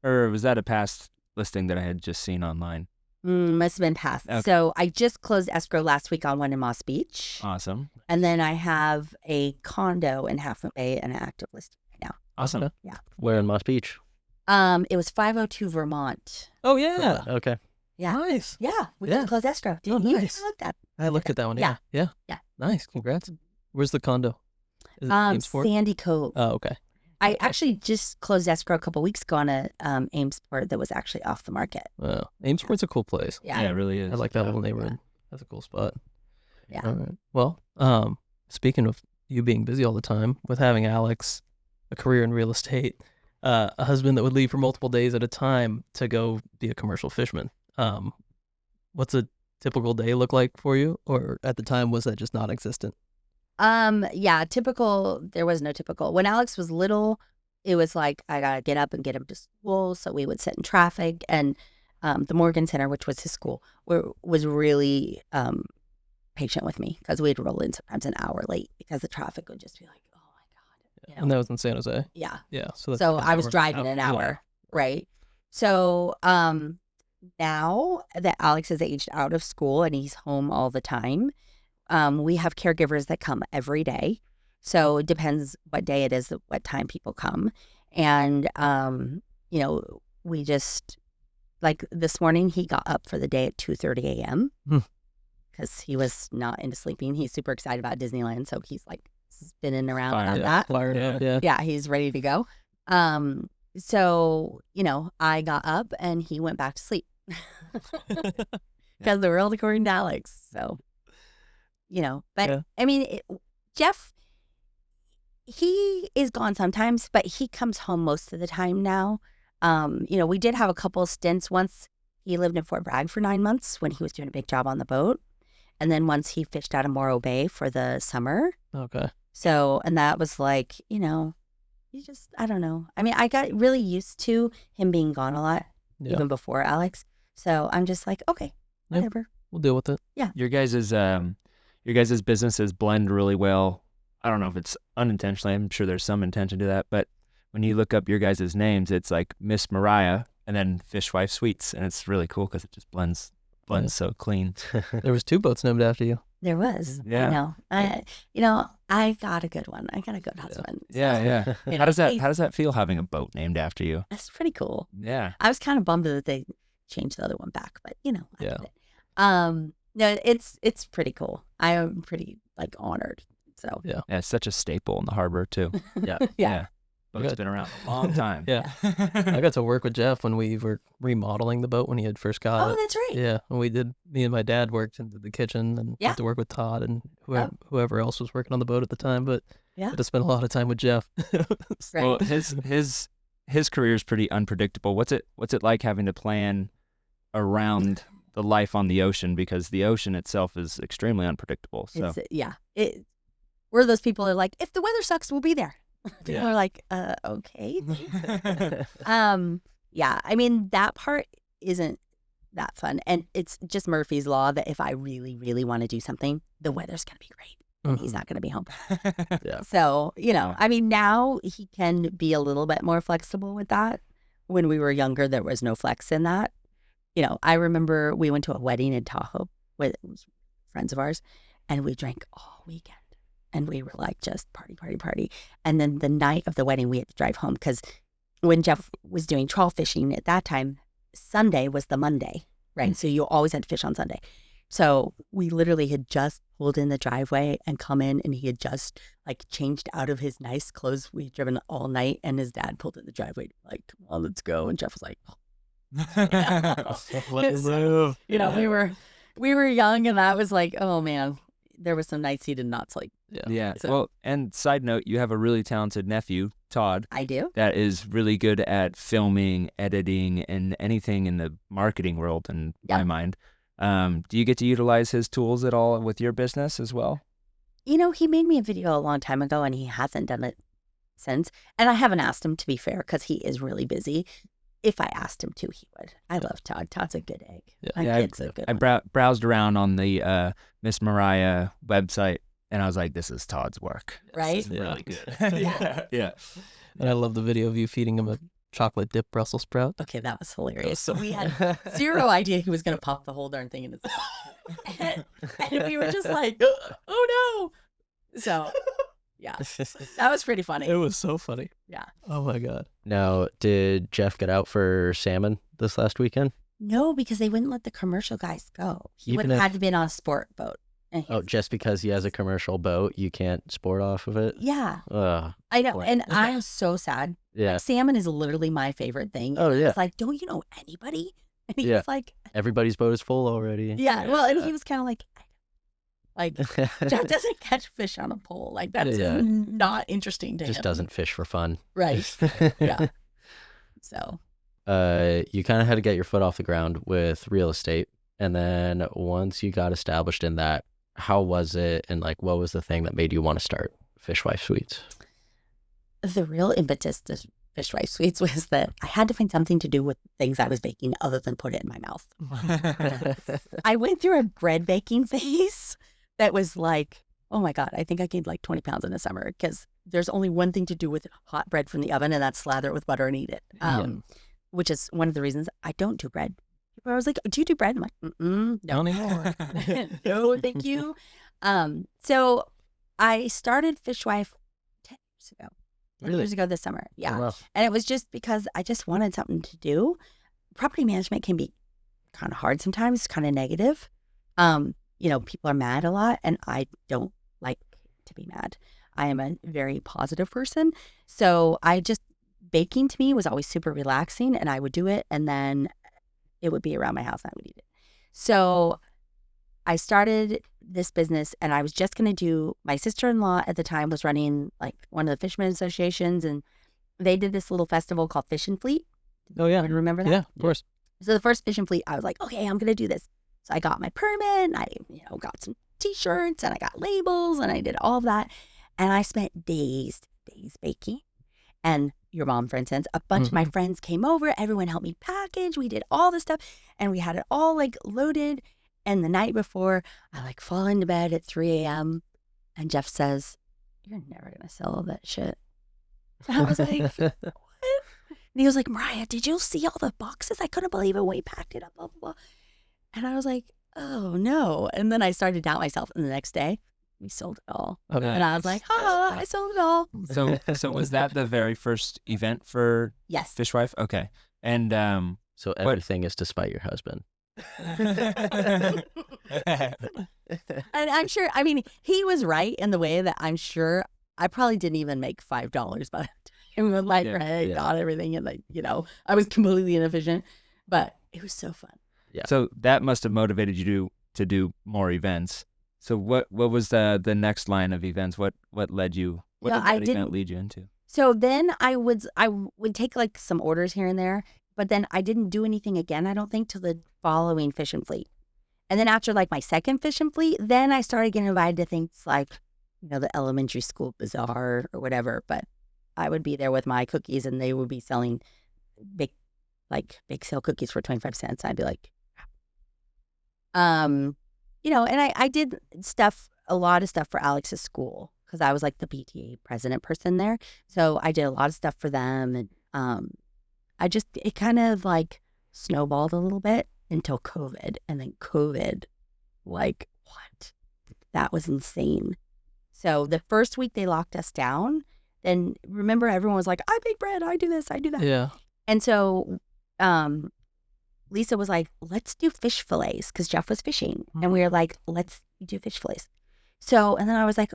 or was that a past listing that I had just seen online? Must have been past. Okay. So I just closed escrow last week on one in Moss Beach. Awesome. And then I have a condo in Half Moon Bay, an active listing right now. Awesome. Okay. Where in Moss Beach? It was 502 Vermont. Oh, yeah. Okay. Yeah. Nice. Yeah. We Yeah. just closed escrow. Oh, You nice. looked at I looked at that one. Yeah. Yeah. Yeah. Nice. Congrats. Where's the condo? Is it Amesport? Sandy Cove. Oh, okay. I actually just closed escrow a couple weeks ago on a Amesport that was actually off the market. Well, Amesport's a cool place. Yeah. Yeah, it really is. I like that Yeah. little neighborhood. That's a cool spot. Yeah. All right. Well, speaking of you being busy all the time, with having Alex, a career in real estate, a husband that would leave for multiple days at a time to go be a commercial fisherman, what's a typical day look like for you? Or at the time, was that just non-existent? Yeah, typical. There was no typical. When Alex was little, it was like I gotta get up and get him to school. So we would sit in traffic, and the Morgan Center, which was his school, was really patient with me because we'd roll in sometimes an hour late because the traffic would just be like, oh my god, you know? And that was in San Jose. Yeah. Yeah. So, that's So an I was hour. driving an hour, right? So now that Alex is aged out of school and he's home all the time, we have caregivers that come every day. So it depends what day it is, what time people come. And, you know, we just, like this morning, he got up for the day at 2:30 a.m. because he was not into sleeping. He's super excited about Disneyland. So he's like spinning around about that. Fired up. Yeah. Yeah, he's ready to go. So, you know, I got up and he went back to sleep because the world according to Alex. So, you know, but I mean, Jeff, he is gone sometimes, but he comes home most of the time now. You know, we did have a couple of stints. Once he lived in Fort Bragg for 9 months when he was doing a big job on the boat. And then once he fished out of Morro Bay for the summer. Okay. So, and that was like, you know, you just, I don't know. I mean, I got really used to him being gone a lot, even before Alex. So I'm just like, okay, whatever. We'll deal with it. Yeah. Your guys' businesses blend really well. I don't know if it's unintentionally. I'm sure there's some intention to that. But when you look up your guys' names, it's like Miss Moriah and then Fishwife Sweets. And it's really cool because it just blends so clean. There was 2 boats named after you. There was. Yeah. I got a good one. I got a good husband. So, Yeah. you know, How does that feel having a boat named after you? That's pretty cool. Yeah. I was kind of bummed that they changed the other one back, but you know, I Yeah. did it. No, it's pretty cool. I am pretty like honored. So Yeah. Yeah, it's such a staple in the harbor too. yeah. Boat's Good. been around a long time. Yeah. I got to work with Jeff when we were remodeling the boat when he had first got Oh, it. that's right. Yeah. And me and my dad worked into the kitchen and got to work with Todd and whoever else was working on the boat at the time. But I had to spend a lot of time with Jeff. Right. Well, his career is pretty unpredictable. What's it like having to plan around the life on the ocean, because the ocean itself is extremely unpredictable. So We're those people that are like, if the weather sucks, we'll be there. People are like, okay. Yeah, I mean, that part isn't that fun. And it's just Murphy's Law that if I really, really want to do something, the weather's going to be great. And he's not going to be home. So, you know, I mean, now he can be a little bit more flexible with that. When we were younger, there was no flex in that. You know, I remember we went to a wedding in Tahoe with friends of ours, and we drank all weekend. And we were like, just party. And then the night of the wedding, we had to drive home because when Jeff was doing trawl fishing at that time, Sunday was the Monday, right? So you always had to fish on Sunday. So we literally had just pulled in the driveway and come in, and he had just like changed out of his nice clothes. We had driven all night, and his dad pulled in the driveway like, come on, let's go. And Jeff was like, Let's move. you know, we were young, and I was like, oh man, there was some nights he did not sleep. Yeah. So- Well, and side note, you have a really talented nephew, Todd, I do. that is really good at filming, editing, and anything in the marketing world, in my mind. Do you get to utilize his tools at all with your business as well? You know, he made me a video a long time ago, and he hasn't done it since. And I haven't asked him, to be fair, because he is really busy. If I asked him to, he would. I love Todd. Todd's a good egg. My kid's a good I one. browsed around on the Miss Moriah website, and I was like, this is Todd's work. Right? This is really good. Yeah. And I love the video of you feeding him a chocolate dip Brussels sprout. Okay, that was hilarious. So we had zero idea he was going to pop the whole darn thing in his mouth. And we were just like, oh no. So, yeah, that was pretty funny. It was so funny. Yeah. Oh my God. Now, did Jeff get out for salmon this last weekend? No, because they wouldn't let the commercial guys go. He would Even have if- had to be on a sport boat. And Oh, just because he has a commercial boat, you can't sport off of it? yeah, Ugh. I know. Boy. And I'm so sad. Yeah. Salmon is literally my favorite thing. Oh, yeah. It's like, don't you know anybody? And he Yeah. was like, Everybody's boat is full already. yeah. Well, and he was kind of like, Jeff doesn't catch fish on a pole. Like, that's Yeah. not interesting to Just him. doesn't fish for fun. Right. Yeah. So, You kind of had to get your foot off the ground with real estate. And then once you got established in that, how was it, and like what was the thing that made you want to start Fishwife Sweets? The real impetus to Fishwife Sweets was that I had to find something to do with things I was baking other than put it in my mouth. I went through a bread baking phase that was like, oh my God, I think I gained like 20 pounds in the summer because there's only one thing to do with hot bread from the oven, and that's slather it with butter and eat it. Which is one of the reasons I don't do bread. People are always like, do you do bread? I'm like, no. Not anymore. No, thank you. So I started Fishwife 10 years ago. 10 years ago this summer. Yeah. Oh, wow. And it was just because I just wanted something to do. Property management can be kind of hard sometimes, kind of negative. People are mad a lot, and I don't like to be mad. I am a very positive person. So baking to me was always super relaxing, and I would do it, and then it would be around my house and I would eat it. So I started this business, and I was just going to do, my sister-in-law at the time was running like one of the fishermen associations, and they did this little festival called Fish and Fleet. Oh, yeah. Remember that? Yeah, of course. So the first Fish and Fleet, I was like, okay, I'm going to do this. So I got my permit, and I got some t-shirts, and I got labels, and I did all of that. And I spent days baking. And your mom, for instance, a bunch of my friends came over. Everyone helped me package. We did all this stuff, and we had it all like loaded. And the night before, I like fall into bed at 3 a.m. and Jeff says, "You're never going to sell all that shit." And I was like, what? And he was like, "Moriah, did you see all the boxes? I couldn't believe it when we packed it up, blah, blah, blah." And I was like, oh no. And then I started to doubt myself. And the next day, we sold it all. Okay. And I was like, I sold it all. So was that the very first event for Yes. Fishwife? Okay. And So everything is to spite your husband. And I'm sure, I mean, he was right in the way that I'm sure I probably didn't even make $5 by the time when my friend got everything, and like, I was completely inefficient, but it was so fun. Yeah. So that must have motivated you to do more events. So what was the next line of events? What led you? What did that event lead you into? So then I would take like some orders here and there, but then I didn't do anything again, I don't think, till the following Fish and Fleet. And then after like my second Fish and Fleet, then I started getting invited to things like, the elementary school bazaar or whatever. But I would be there with my cookies, and they would be selling bake sale cookies for 25 cents. I'd be like, and I did a lot of stuff for Alex's school, because I was like the PTA president person there. So I did a lot of stuff for them. And it kind of like snowballed a little bit until COVID. And then COVID, like, what? That was insane. So the first week they locked us down, then remember everyone was like, I bake bread, I do this, I do that. Yeah. And so Lisa was like, let's do fish fillets, because Jeff was fishing. And we were like, let's do fish fillets. So, and then I was like,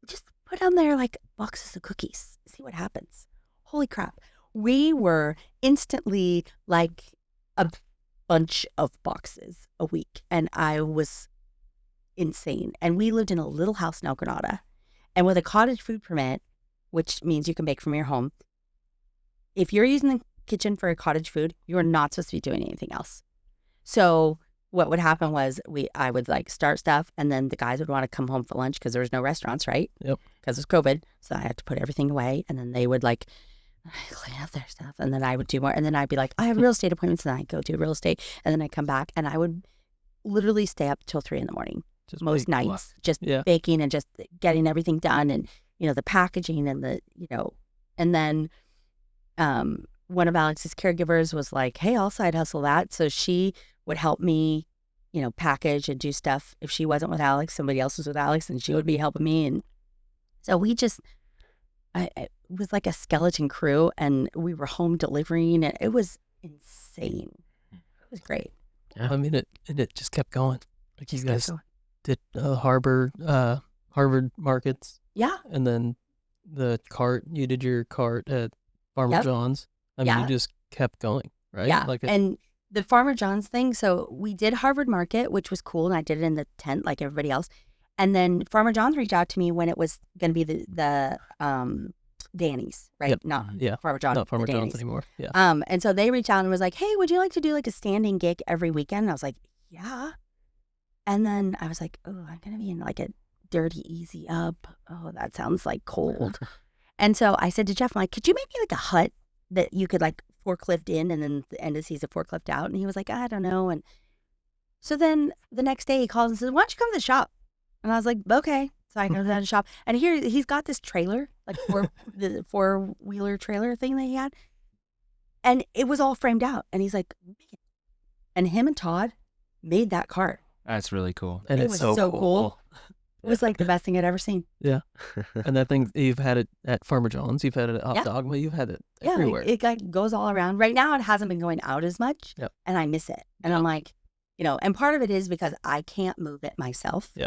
just put on there like boxes of cookies, see what happens. Holy crap. We were instantly like a bunch of boxes a week. And I was insane. And we lived in a little house in El Granada. And with a cottage food permit, which means you can bake from your home, if you're using the kitchen for a cottage food, you are not supposed to be doing anything else. So what would happen was I would like start stuff, and then the guys would want to come home for lunch because there was no restaurants, right? Yep. Because it was COVID. So I had to put everything away, and then they would like clean up their stuff, and then I would do more, and then I'd be like, I have real estate appointments, and I'd go do real estate, and then I'd come back, and I would literally stay up till 3 a.m. Just most bake. nights, just baking and just getting everything done, and the packaging and the and then one of Alex's caregivers was like, hey, I'll side hustle that. So she would help me, package and do stuff. If she wasn't with Alex, somebody else was with Alex, and she would be helping me. And so it was like a skeleton crew, and we were home delivering, and it was insane. It was great. Yeah. I mean, it just kept going. Like you guys did Harvard markets. Yeah. And then you did your cart at Farmer John's. I mean, you just kept going, right? Yeah. And the Farmer John's thing, so we did Harvard Market, which was cool, and I did it in the tent like everybody else. And then Farmer John's reached out to me when it was going to be the Danny's, right? Yep. Not Farmer John's. Not Farmer John's anymore. Yeah. And so they reached out and was like, hey, would you like to do like a standing gig every weekend? And I was like, yeah. And then I was like, oh, I'm going to be in like a dirty easy up. Oh, that sounds like cold. And so I said to Jeff, I'm like, could you make me like a hut that you could like forklift in and then the end of the season forklift out? And he was like, I don't know. And so then the next day he calls and says, why don't you come to the shop? And I was like, okay. So I go down to the shop and here he's got this trailer, like the 4-wheeler trailer thing that he had. And it was all framed out. And he's like, and him and Todd made that cart. That's really cool. And It it's was so, so cool. cool. It was like the best thing I'd ever seen. Yeah. And that thing, you've had it at Farmer John's, you've had it at Yeah. Dogma, you've had it Yeah, everywhere. it like goes all around. Right now, it hasn't been going out as much, Yep. and I miss it. And I'm like, and part of it is because I can't move it myself. Yeah.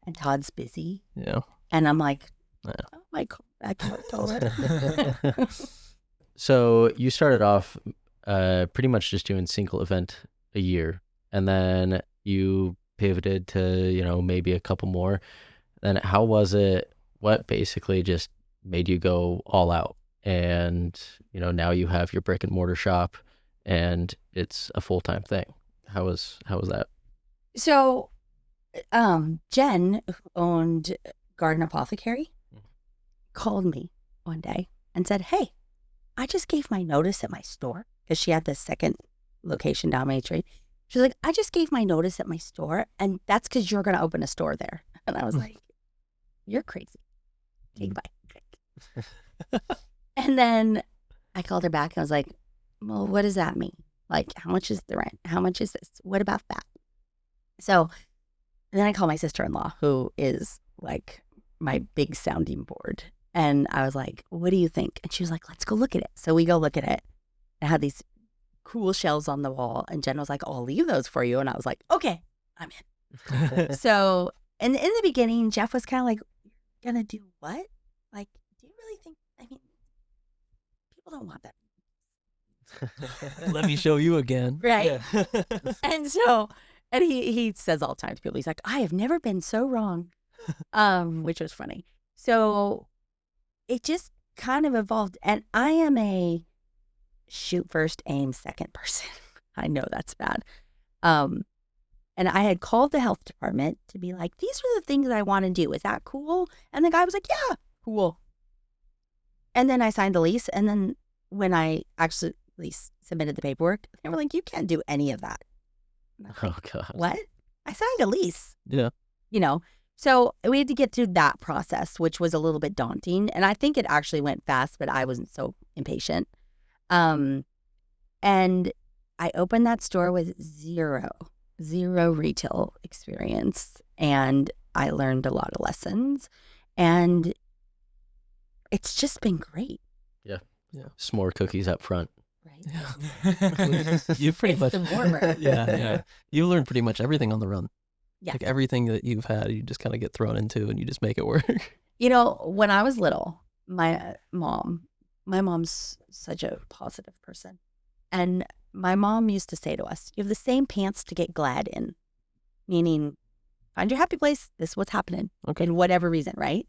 And Todd's busy, Yeah. and I'm like, Yeah. oh my God, I can't do it. So you started off pretty much just doing single event a year, and then you pivoted to, maybe a couple more. Then how was it? What basically just made you go all out? And, now you have your brick and mortar shop and it's a full-time thing. How was that? So, Jen, who owned Garden Apothecary, called me one day and said, hey, I just gave my notice at my store because she had the second location down Main Street. She's like, I just gave my notice at my store, and that's because you're going to open a store there. And I was like, you're crazy. Okay, bye. And then I called her back and I was like, well, what does that mean? Like, how much is the rent? How much is this? What about that? So then I called my sister-in-law, who is like my big sounding board. And I was like, what do you think? And she was like, let's go look at it. So we go look at it. It had these cool shelves on the wall. And Jen was like, I'll leave those for you. And I was like, okay, I'm in. So in the beginning, Jeff was kind of like, you're going to do what? Like, do you really think, people don't want that. Let me show you again. Right. And so, and he says all the time to people, he's like, I have never been so wrong, which was funny. So it just kind of evolved. And I am a shoot first, aim second person. I know that's bad. And I had called the health department to be like, these are the things I want to do. Is that cool? And the guy was like, yeah, cool. And then I signed the lease. And then when I actually submitted the paperwork, they were like, you can't do any of that. Oh, God. What? I signed a lease. Yeah. So we had to get through that process, which was a little bit daunting. And I think it actually went fast, but I wasn't so impatient. And I opened that store with zero retail experience. And I learned a lot of lessons. And it's just been great. Yeah. Yeah. S'more cookies up front. Right? Yeah. You pretty It's much. the warmer. Yeah. You learn pretty much everything on the run. Yeah. Like everything that you've had, you just kind of get thrown into and you just make it work. When I was little, my mom's such a positive person. And my mom used to say to us, you have the same pants to get glad in, meaning find your happy place. This is what's happening. Okay. In whatever reason, right?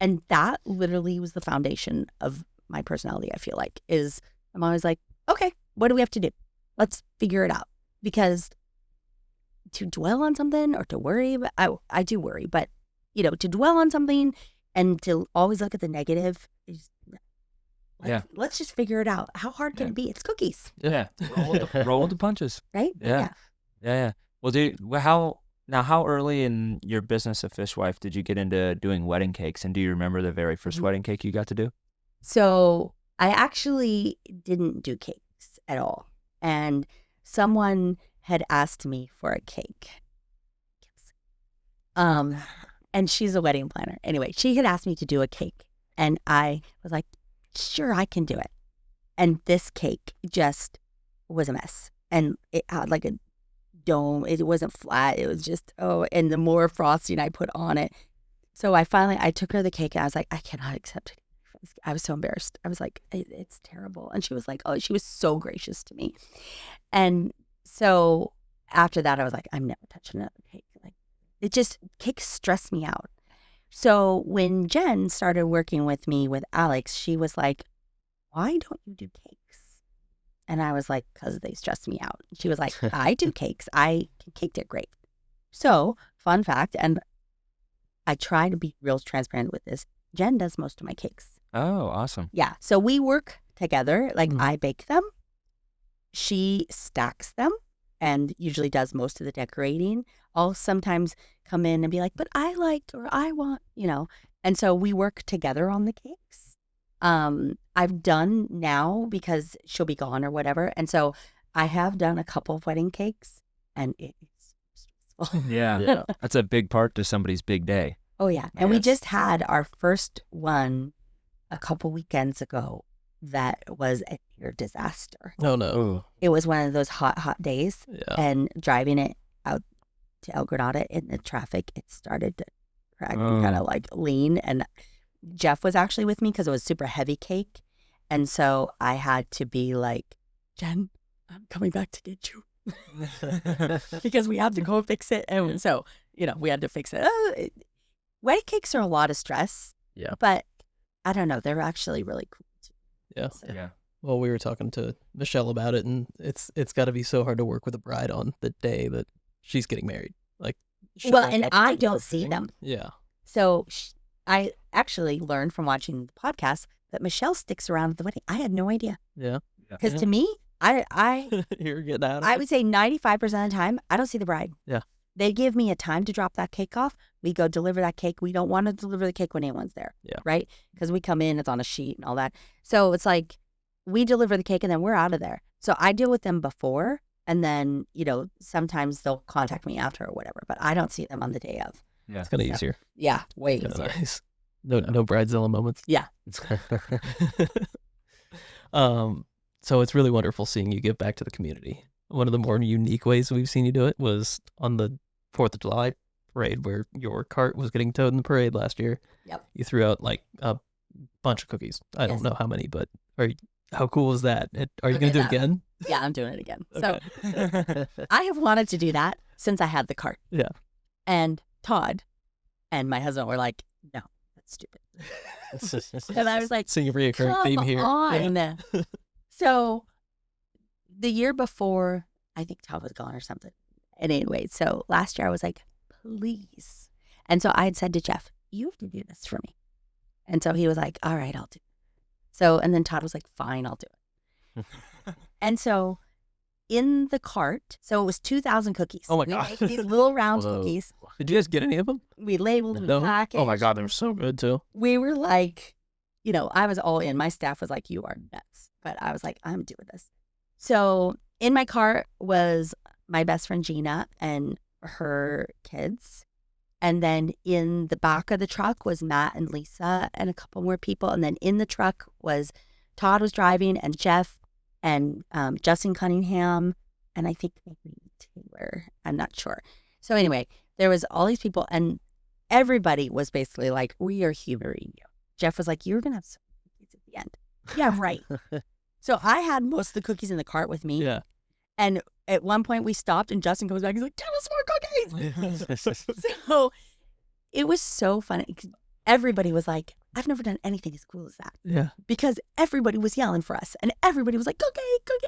And that literally was the foundation of my personality, I feel like, is I'm always like, okay, what do we have to do? Let's figure it out. Because to dwell on something or to worry, I do worry, but, to dwell on something and to always look at the negative, let's just figure it out. How hard can it be? It's cookies, Yeah. Roll with the punches. right? Yeah. Well, dude, how early in your business of Fishwife did you get into doing wedding cakes? And do you remember the very 1st wedding cake you got to do? So I actually didn't do cakes at all. And someone had asked me for a cake. And she's a wedding planner. Anyway, she had asked me to do a cake. And I was like, sure, I can do it. And this cake just was a mess. And it had like a dome. It wasn't flat. It was just, and the more frosting I put on it. So I took her the cake and I was like, I cannot accept it. I was so embarrassed. I was like, it's terrible. And she was like, she was so gracious to me. And so after that, I was like, I'm never touching another cake. Like, cakes stress me out. So when Jen started working with me with Alex, she was like, why don't you do cakes? And I was like, because they stress me out. She was like, I do cakes. I can cake decorate. So, fun fact, and I try to be real transparent with this. Jen does most of my cakes. Oh, awesome. Yeah. So we work together. Like I bake them. She stacks them and usually does most of the decorating. I'll sometimes come in and be like, but I liked or I want, And so we work together on the cakes. I've done now because she'll be gone or whatever. And so I have done a couple of wedding cakes and it's stressful. Yeah. That's a big part to somebody's big day. Oh, yeah. And we just had our first one a couple weekends ago that was a near disaster. Oh, no. Ooh. It was one of those hot days. Yeah. And driving it out to El Granada in the traffic, it started to crack and kind of like lean. And Jeff was actually with me because it was super heavy cake. And so I had to be like, Jen, I'm coming back to get you. Because we have to go fix it. And so, we had to fix it. Wedding cakes are a lot of stress. Yeah. But I don't know. They're actually really cool too. Yeah. So, Yeah. Well, we were talking to Michelle about it, and it's got to be so hard to work with a bride on the day that she's getting married. Like, Well, showing and up I to don't the see thing. them. Yeah. So I actually learned from watching the podcast that Michelle sticks around at the wedding. I had no idea. Yeah. Because to me, I You're getting out of I it. would say 95% of the time, I don't see the bride. Yeah. They give me a time to drop that cake off. We go deliver that cake. We don't want to deliver the cake when anyone's there. Yeah. Right? Because we come in, it's on a sheet and all that. So it's like we deliver the cake and then we're out of there. So I deal with them before and then, sometimes they'll contact me after or whatever, but I don't see them on the day of. Yeah. It's kind of So- easier. Yeah, way Kinda easier. nice. No bridezilla moments. Yeah. So it's really wonderful seeing you give back to the community. One of the more unique ways we've seen you do it was on the 4th of July parade where your cart was getting towed in the parade last year. Yep. You threw out like a bunch of cookies. I Yes. don't know how many, but how cool is that? Are you Okay, going to do it that- again? Yeah, I'm doing it again. Okay. So I have wanted to do that since I had the cart. Yeah. And Todd and my husband were like, no, that's stupid. And I was like, Seeing a reoccurring come theme here. on. So the year before, I think Todd was gone or something. And anyway, so last year I was like, please. And so I had said to Jeff, you have to do this for me. And so he was like, all right, I'll do it. So, and then Todd was like, fine, I'll do it. And so in the cart, so it was 2,000 cookies. Oh my We God. make these little round Whoa. cookies. Did you guys get any of them? We labeled and No. packaged. Oh my God, they were so good too. We were like, I was all in. My staff was like, you are nuts. But I was like, I'm doing this. So in my cart was my best friend Gina and her kids. And then in the back of the truck was Matt and Lisa and a couple more people. And then in the truck was Todd was driving and Jeff and Justin Cunningham. And I think maybe Taylor. I'm not sure. So anyway, there was all these people and everybody was basically like, we are humoring you. Jeff was like, you're going to have some cookies at the end. Yeah, right. So I had most of the cookies in the cart with me. Yeah. And at one point we stopped and Justin comes back. He's like, tell us more cookies. So it was so funny. Everybody was like, I've never done anything as cool as that. Yeah. Because everybody was yelling for us. And everybody was like, cookie.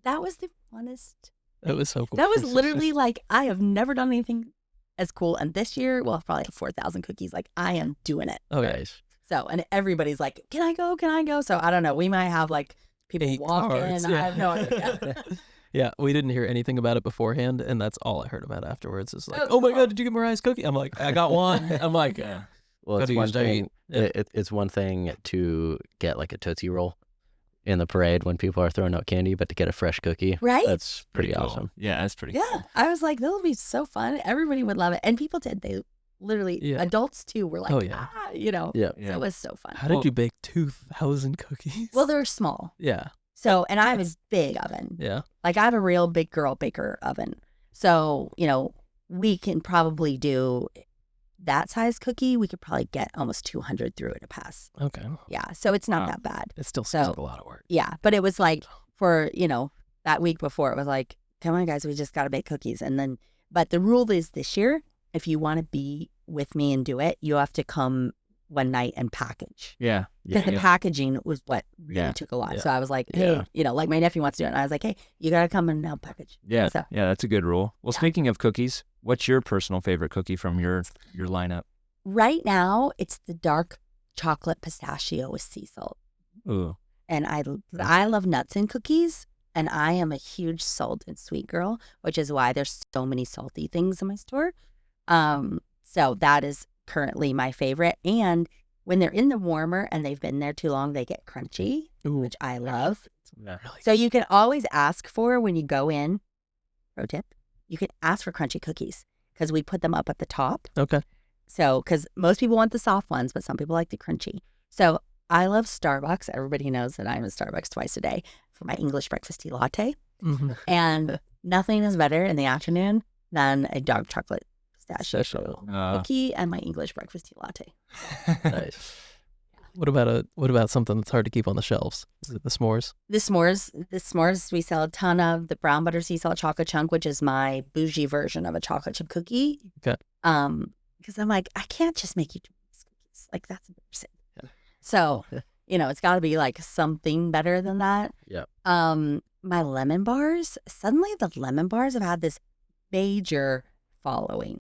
That was the funnest. That was so cool. That was literally like, I have never done anything as cool. And this year, well, probably have 4,000 cookies. Like, I am doing it. okay. Nice. So, and everybody's like, can I go? So, I don't know. We might have like people 8 walk in. carts, I have no idea. Yeah, we didn't hear anything about it beforehand, and that's all I heard about afterwards. It's like, Oh, oh my cool. God, did you get Mariah's cookie? I'm like, I got one. I'm like, Yeah. Well, Gotta it's one use diet. thing. Yeah. It's one thing to get like a Tootsie Roll in the parade when people are throwing out candy, but to get a fresh cookie, Right? that's pretty cool. awesome. Yeah, that's pretty Yeah. cool. I was like, that'll be so fun. Everybody would love it. And people did. They literally, Yeah. adults too, were like, Oh, yeah. Yeah. So Yeah. it was so fun. how did Well- you bake 2,000 cookies? Well, they're small. yeah, So, and I have a big oven. yeah. Like, I have a real big girl baker oven. So, we can probably do that size cookie. We could probably get almost 200 through in a pass. Okay, Yeah. So it's not Wow. that bad. it still seems So- like a lot of work. Yeah. But it was like for, that week before, it was like, come on, guys, we just got to bake cookies. And then, but the rule is this year, if you want to be with me and do it, you have to come one night and package. Yeah. Because the Yeah. packaging was what really Yeah. took a lot. Yeah. So I was like, hey, like my nephew wants to do it. And I was like, hey, you got to come and help package. Yeah. So- Yeah, that's a good rule. Well, Yeah. speaking of cookies, What's your personal favorite cookie from your lineup? Right now, it's the dark chocolate pistachio with sea salt. Ooh. And I love nuts in cookies, and I am a huge salt and sweet girl, which is why there's so many salty things in my store. So that is currently my favorite. And when they're in the warmer and they've been there too long, they get crunchy, which I love. Yeah. So you can always ask for, when you go in, pro tip, you can ask for crunchy cookies because we put them up at the top. Okay. So, because most people want the soft ones, but some people like the crunchy. So I love Starbucks. Everybody knows that I'm at Starbucks twice a day for my English breakfast tea latte. Mm-hmm. And nothing is better in the afternoon than a dark chocolate pistachio cookie and my English breakfast tea latte. Nice. What about something that's hard to keep on the shelves? Is it the s'mores? The s'mores, we sell a ton of the brown butter sea salt chocolate chunk, which is my bougie version of a chocolate chip cookie. Okay. Because I'm like, I can't just make you these cookies. Like, that's embarrassing. Yeah. So, it's got to be like something better than that. Yeah. My lemon bars, suddenly the lemon bars have had this major following.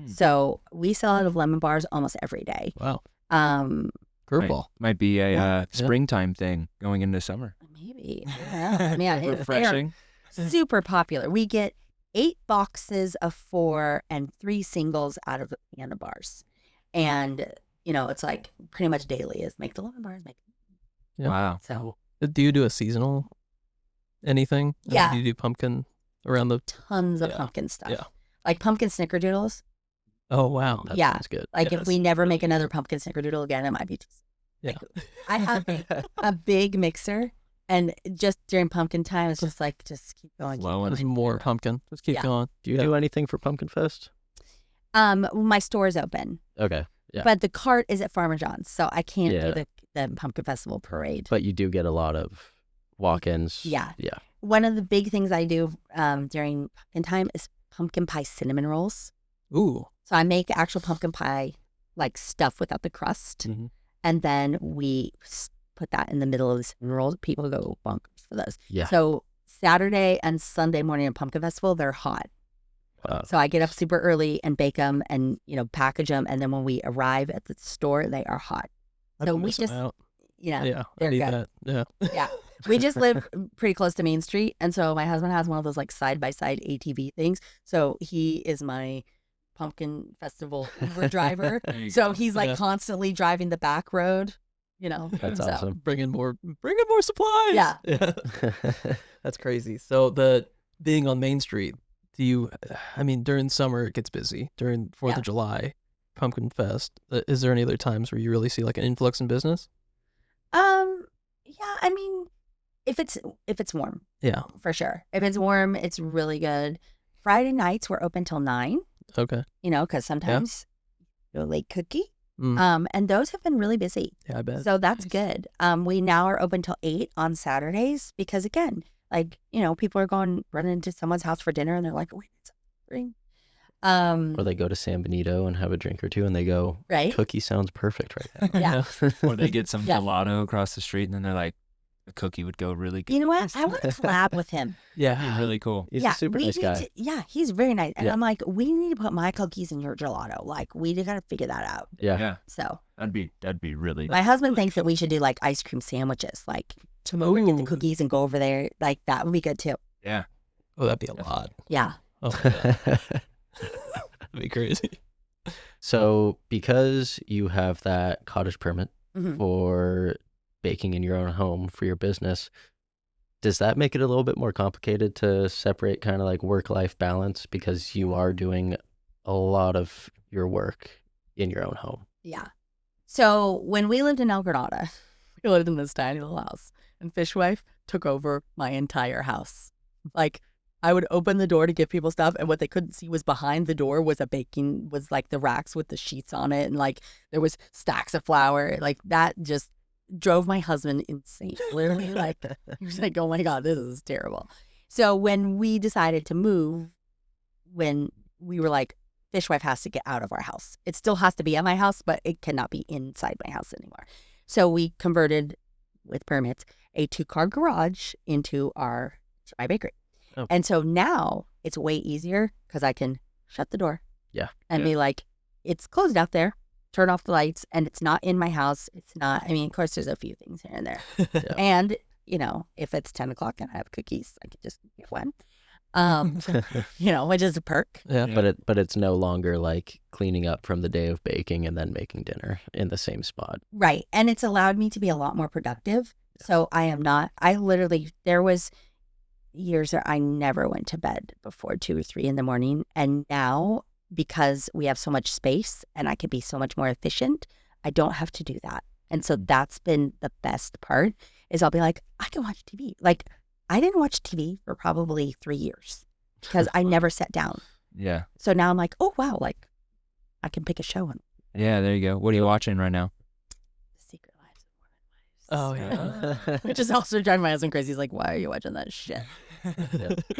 So we sell out of lemon bars almost every day. Wow. Curveball. Might be a springtime thing going into summer. Maybe. Yeah. Man, refreshing. Super popular. We get 8 boxes of 4 and 3 singles out of the can of bars. And, it's like pretty much daily is make the lemon bars. Yeah. Wow. So do you do a seasonal anything? Yeah. Do you do pumpkin around the... Tons of pumpkin stuff. Yeah. Like pumpkin snickerdoodles. Oh, wow. That Yeah. sounds good. Like if we never make another pumpkin snickerdoodle again, it might be just... Yeah. I have a big mixer, and just during pumpkin time, it's just like, just keep going. There's more pumpkin. Just keep going. Do you do anything for Pumpkin Fest? My store's open. Okay. Yeah. But the cart is at Farmer John's, so I can't do the Pumpkin Festival parade. But you do get a lot of walk-ins. Yeah. Yeah. One of the big things I do during pumpkin time is pumpkin pie cinnamon rolls. Ooh. So I make actual pumpkin pie, like stuff without the crust. Mm-hmm. And then we put that in the middle of the cinnamon rolls. People go bonkers for those. Yeah. So Saturday and Sunday morning at Pumpkin Festival, they're hot. Wow. So I get up super early and bake them and, package them. And then when we arrive at the store, they are hot. So we just, Yeah, they're I need good. that. Yeah. Yeah. We just live pretty close to Main Street. And so my husband has one of those like side-by-side ATV things. So he is my pumpkin festival Uber driver. So he's like constantly driving the back road, That's awesome. Bringing more supplies. Yeah. That's crazy. So being on Main Street, during summer it gets busy. During 4th of July, Pumpkin Fest, is there any other times where you really see like an influx in business? Yeah, if it's warm. Yeah. For sure. If it's warm, it's really good. Friday nights we're open till 9. Okay. Because sometimes you're a late cookie. Mm. And those have been really busy. Yeah, I bet. So that's good. We now are open till 8 on Saturdays because again, like, people are running into someone's house for dinner and they're like, wait, it's spring. Or they go to San Benito and have a drink or two and they go, right? Cookie sounds perfect right now. Yeah. Or they get some gelato across the street and then they're like, a cookie would go really good. You know what? I want to collab with him. Yeah. Really cool. He's a super nice guy. He's very nice. And I'm like, we need to put my cookies in your gelato. Like, we got to figure that out. Yeah. So that'd be really. My husband thinks that we should do like ice cream sandwiches, like tomorrow get the cookies and go over there. Like that would be good too. Yeah. Oh, that'd be a lot. Yeah. Oh, that'd be crazy. So because you have that cottage permit Mhm. for baking in your own home for your business, does that make it a little bit more complicated to separate kind of like work-life balance because you are doing a lot of your work in your own home? Yeah. So when we lived in El Granada, we lived in this tiny little house, and Fishwife took over my entire house. Like, I would open the door to give people stuff, and what they couldn't see was behind the door was like the racks with the sheets on it, and like there was stacks of flour. Like that just drove my husband insane. Literally, like he was like, "Oh my God, this is terrible." So when we decided to move, when we were like, Fishwife has to get out of our house. It still has to be at my house, but it cannot be inside my house anymore. So we converted, with permits, a 2-car garage into my bakery. Oh. And so now it's way easier because I can shut the door. Yeah. And be like, it's closed out there. Turn off the lights, and it's not in my house. It's not. I mean, of course, there's a few things here and there. Yeah. And if it's 10 o'clock and I have cookies, I could just get one. Which is a perk. Yeah. But it's no longer like cleaning up from the day of baking and then making dinner in the same spot. Right. And it's allowed me to be a lot more productive. So there was years where I never went to bed before 2 or 3 in the morning. And now, because we have so much space and I can be so much more efficient, I don't have to do that. And so that's been the best part is I'll be like, I can watch TV. Like, I didn't watch TV for probably 3 years because I never sat down. Yeah. So now I'm like, oh, wow, like I can pick a show on. Yeah, there you go. What are you watching right now? The Secret Lives of Mormon Wives. Oh, yeah. Which is also driving my husband crazy. He's like, why are you watching that shit?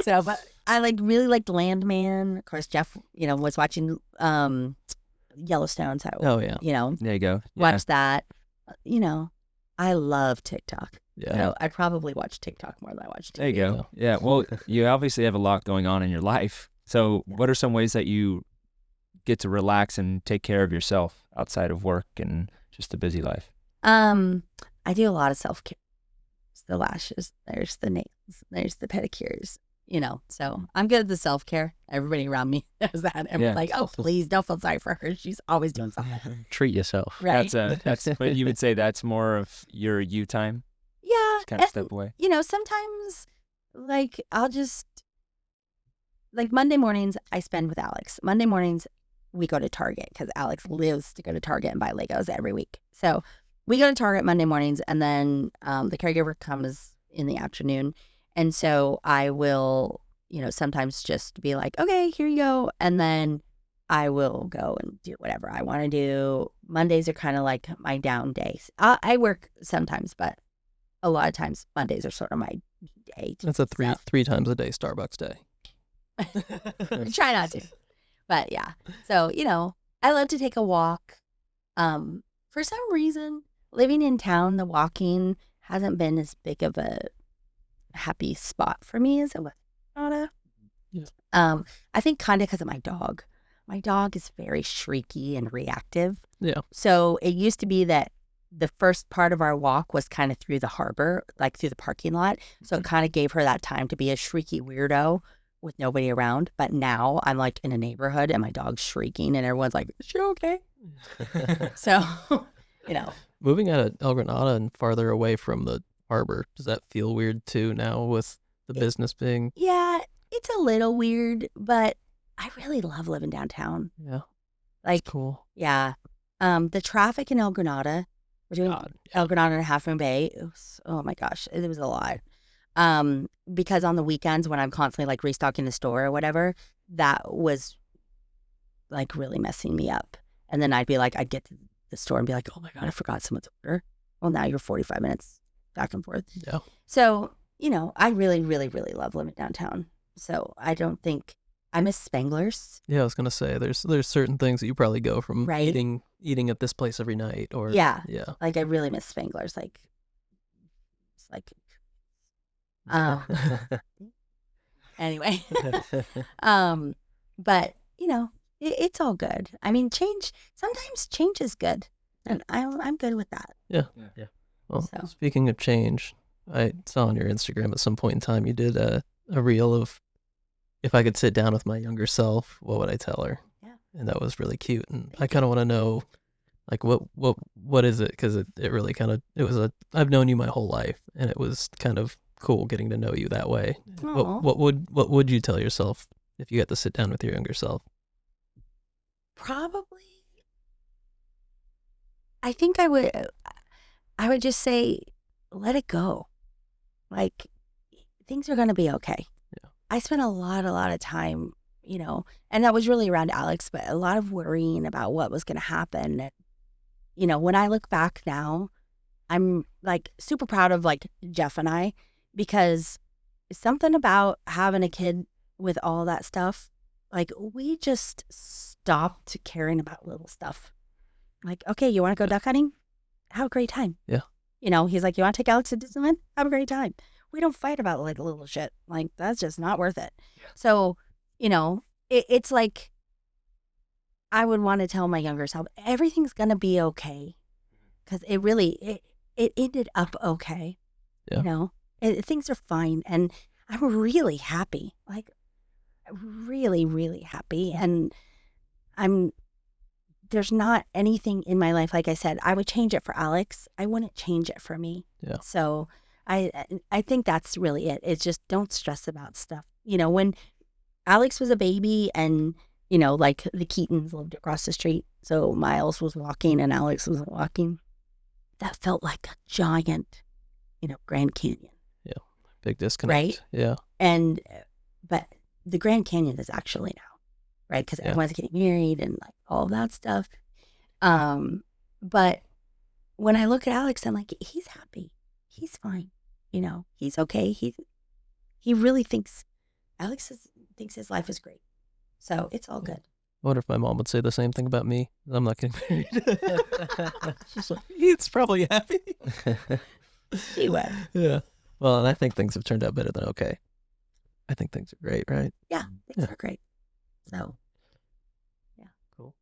So, but I really liked Landman. Of course, Jeff, was watching Yellowstone. So, Oh, yeah. There you go. watch that. I love TikTok. Yeah. So I probably watch TikTok more than I watch TV. There you go. Yeah. Well, you obviously have a lot going on in your life. So what are some ways that you get to relax and take care of yourself outside of work and just a busy life? I do a lot of self-care. There's the lashes, there's the nails, there's the pedicures, So I'm good at the self-care. Everybody around me does that. Everyone's like, oh, please don't feel sorry for her. She's always doing something. Treat yourself. Right. But you would say that's more of your you time? Yeah. Just kind of step away? Sometimes, I'll just, Monday mornings, I spend with Alex. Monday mornings, we go to Target because Alex lives to go to Target and buy Legos every week. So we go to Target Monday mornings, and then the caregiver comes in the afternoon. And so I will, sometimes just be like, okay, here you go. And then I will go and do whatever I want to do. Mondays are kind of like my down days. I work sometimes, but a lot of times Mondays are sort of my day. That's a three times a day Starbucks day. Try not to. But yeah. So, I love to take a walk. For some reason, living in town, the walking hasn't been as big of a happy spot for me as it was. Yeah. I think kind of because of my dog. My dog is very shrieky and reactive. Yeah. So it used to be that the first part of our walk was kind of through the harbor, like through the parking lot. So it kind of gave her that time to be a shrieky weirdo with nobody around. But now I'm like in a neighborhood and my dog's shrieking and everyone's like, is she okay? So, Moving out of El Granada and farther away from the harbor, does that feel weird too now with the business being? Yeah, it's a little weird, but I really love living downtown. Yeah. Like, Cool. yeah. The traffic in El Granada, we're doing El Granada and Half Moon Bay. Oh my gosh, it was a lot. Because on the weekends when I'm constantly restocking the store or whatever, that was really messing me up. And then I'd get to the store and be like, oh my God, I forgot someone's order. Well, now you're 45 minutes back and forth. Yeah. So, I really, really, really love living downtown. So I don't think I miss Spangler's. Yeah, I was gonna say there's certain things that you probably go from Right. eating at this place every night or Yeah. yeah. I really miss Spangler's. Anyway. But it's all good. I mean, sometimes change is good, and I'm good with that. Yeah. Yeah. Well, So. speaking of change, I saw on your Instagram at some point in time you did a reel of if I could sit down with my younger self, what would I tell her? Yeah. And that was really cute. And I kind of want to know, what is it? Because it really kind of I've known you my whole life, and it was kind of cool getting to know you that way. Aw. What would you tell yourself if you got to sit down with your younger self? Probably. I think I would just say, let it go. Things are going to be okay. Yeah. I spent a lot of time, and that was really around Alex, but a lot of worrying about what was going to happen. And, when I look back now, I'm super proud of Jeff and I, because something about having a kid with all that stuff, we just stopped caring about little stuff. Okay, you want to go duck hunting? Have a great time. Yeah. He's like, you want to take Alex to Disneyland? Have a great time. We don't fight about little shit. That's just not worth it. Yeah. So, it's I would want to tell my younger self, everything's going to be okay. Because it ended up okay. Yeah. You know, things are fine. And I'm really happy. Like, really, really happy. And there's not anything in my life, like I said, I would change it for Alex. I wouldn't change it for me. Yeah. So I think that's really it. It's just don't stress about stuff. You know, when Alex was a baby and, you know, like the Keatons lived across the street. So Miles was walking and Alex was walking. That felt like a giant, you know, Grand Canyon. Yeah. Big disconnect. Right? Yeah. But the Grand Canyon is actually now, right? Because everyone's getting married and like all of that stuff. But when I look at Alex, I'm like, he's happy. He's fine. You know, he's okay. He really thinks, thinks his life is great. So it's all good. I wonder if my mom would say the same thing about me. I'm not getting married. She's like, he's probably happy. She would. Yeah. Well, and I think things have turned out better than okay. I think things are great, right? Yeah, things are great. So, yeah. Cool.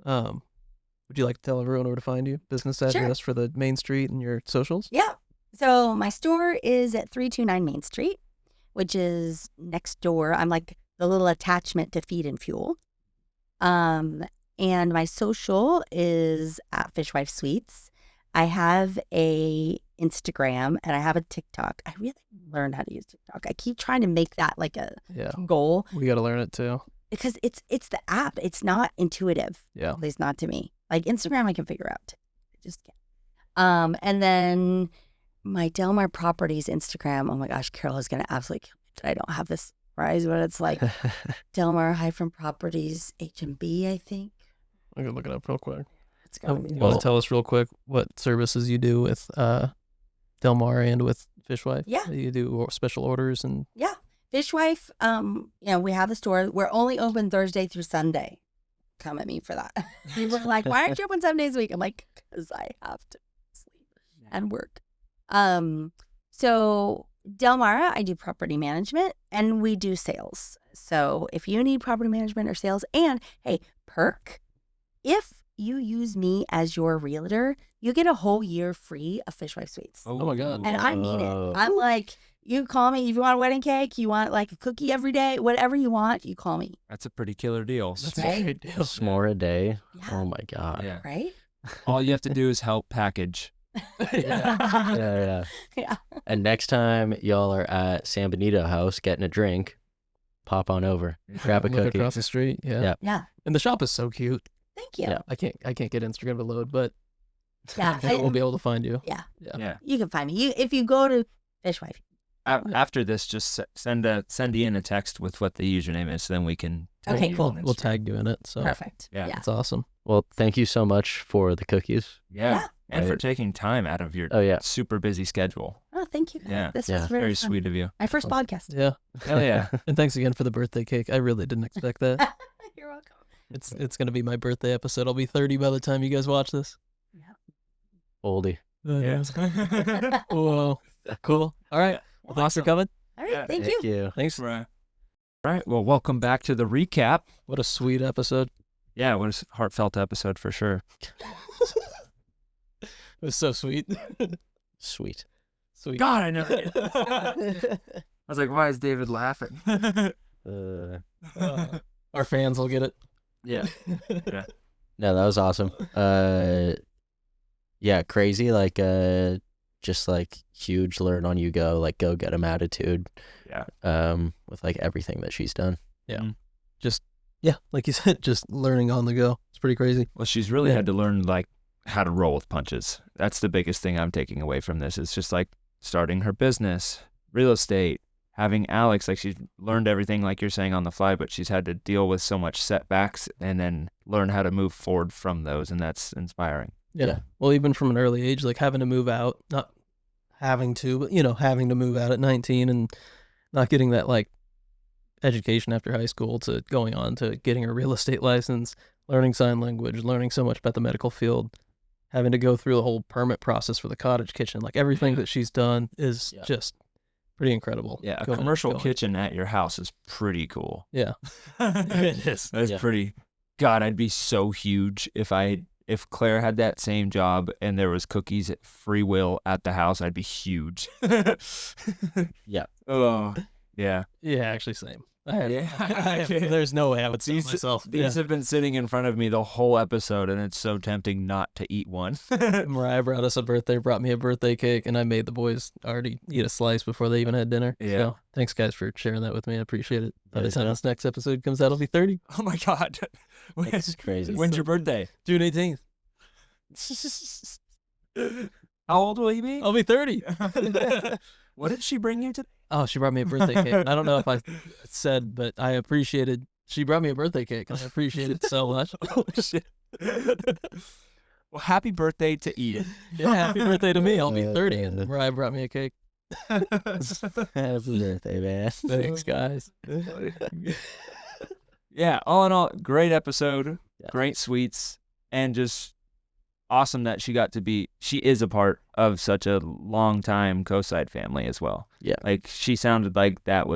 Would you like to tell everyone where to find you? Business address for the main street and your socials? Yeah. So my store is at 329 Main Street, which is next door. I'm like the little attachment to Feed and Fuel. And my social is at Fishwife Sweets. I have a Instagram and I have a TikTok. I really learned how to use TikTok. I keep trying to make that like a goal. We got to learn it too. Because it's the app. It's not intuitive. Yeah. At least not to me. Like Instagram I can figure out. I just can't. And then my Delmar Properties Instagram. Oh my gosh, Carol is gonna absolutely kill me that I don't have this prize, but it's like Delmar-Properties HMB, I think. I'm gonna look it up real quick. It's gotta be You want to tell us real quick what services you do with Delmar and with Fishwife? Yeah. You do special orders and Yeah. Fishwife, you know, we have the store. We're only open Thursday through Sunday. Come at me for that. People are like, why aren't you open 7 days a week? I'm like, because I have to sleep and work. So Delmara, I do property management and we do sales. So if you need property management or sales, and hey, perk, if you use me as your realtor, you get a whole year free of Fishwife Sweets. oh my god. And I mean it. I'm like, you call me if you want a wedding cake, you want like a cookie every day, whatever you want, you call me. That's a pretty killer deal. That's Right? a great deal. S'more a day. Yeah. Oh my god. Yeah. Right? All you have to do is help package. Yeah. Yeah. And next time y'all are at San Benito House getting a drink, pop on over, grab a Look cookie. across the street. Yeah. Yeah. Yeah. And the shop is so cute. Thank you. Yeah. I can't get Instagram to load, but Yeah. I will be able to find you. Yeah. Yeah. You can find me. If you go to Fishwife. After this, just send Ian a text with what the username is, so then we can. tag Okay, you cool. on We'll Instagram. tag you in it. So Perfect. Yeah. Yeah. that's awesome. Well, thank you so much for the cookies. Yeah. And for Right. taking time out of your Oh yeah. super busy schedule. Oh, thank you. Guys. Yeah. This Yeah. was Very very fun. sweet of you. My first podcast. Yeah. Hell yeah. And thanks again for the birthday cake. I really didn't expect that. You're welcome. It's gonna be my birthday episode. I'll be 30 by the time you guys watch this. Oldie. Yeah. Whoa. Cool. All right. Well, thanks for Awesome. coming. All right. Yeah. Thank Thank you. you. Thanks. Right. Right. Well, welcome back to the recap. What a sweet episode. Yeah, what a heartfelt episode for sure. It was so sweet. Sweet. Sweet. God, I never. I was like, why is David laughing? Our fans will get it. Yeah. No, that was awesome. Yeah, crazy. Like, just like huge learn on you go, like go get 'em attitude. Yeah. With like everything that she's done. Yeah, like you said, just learning on the go. It's pretty crazy. Well, she's really had to learn like how to roll with punches. That's the biggest thing I'm taking away from this. It's just like starting her business, real estate, having Alex. Like she's learned everything, like you're saying, on the fly, but she's had to deal with so much setbacks and then learn how to move forward from those, and that's inspiring. Yeah. Well, even from an early age, like having to move out, not having to, but having to move out at 19 and not getting that like education after high school to going on to getting a real estate license, learning sign language, learning so much about the medical field, having to go through the whole permit process for the cottage kitchen. Like everything that she's done is just pretty incredible. Yeah, a commercial kitchen at your house is pretty cool. Yeah. It is. That's Yeah. pretty God, I'd be so huge if Claire had that same job and there was cookies at free will at the house. I'd be huge. Yeah. Oh, yeah. Yeah, actually, same. There's no way I would see myself. These have been sitting in front of me the whole episode, and it's so tempting not to eat one. Mariah brought me a birthday cake, and I made the boys already eat a slice before they even had dinner. Yeah. So thanks, guys, for sharing that with me. I appreciate it. By the Yes, time this next episode comes out, I'll be 30. Oh my God. It's crazy. When's your birthday? June 18th. How old will you be? I'll be 30. What did she bring you today? Oh, she brought me a birthday cake. I don't know if I said, but I appreciated. She brought me a birthday cake, and I appreciate it so much. Oh, shit. Well, happy birthday to Edith. Yeah, happy birthday to me. I'll be 30, and Mariah brought me a cake. Happy birthday, man. Thanks, guys. Yeah, all in all, great episode, Yeah. great sweets, and just awesome that she is a part of such a long time Coastside family as well. Yeah. Like, she sounded like that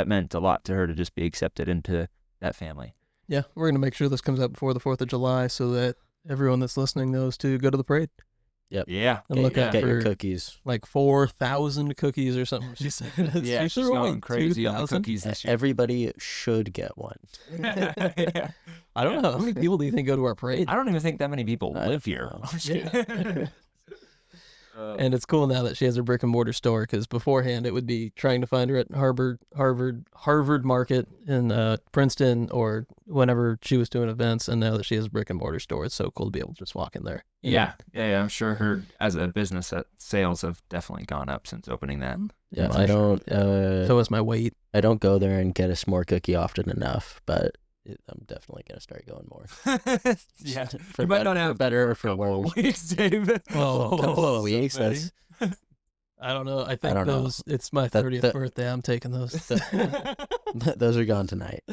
meant a lot to her to just be accepted into that family. Yeah, we're going to make sure this comes out before the 4th of July so that everyone that's listening knows to go to the parade Yeah. and look out Get for your cookies. like 4,000 cookies or something. She said. Yeah, she's going crazy on the cookies this year. Everybody should get one. Yeah. I don't know. How many people do you think go to our parade? I don't even think that many people I live here. don't know. I'm just kidding. And it's cool now that she has her brick and mortar store because beforehand it would be trying to find her at Harvard Market in Princeton or whenever she was doing events. And now that she has a brick and mortar store, it's so cool to be able to just walk in there. Yeah. I'm sure her as a business sales have definitely gone up since opening that. Yeah, for I sure. don't. So is my weight. I don't go there and get a s'more cookie often enough, but I'm definitely gonna start going more. Yeah. For You might not have for better or for worse. weeks, Dave. Whoa, Couple of so weeks. many. That's I don't know. I think don't know. it's my That- 30th birthday. I'm taking those. those are gone tonight.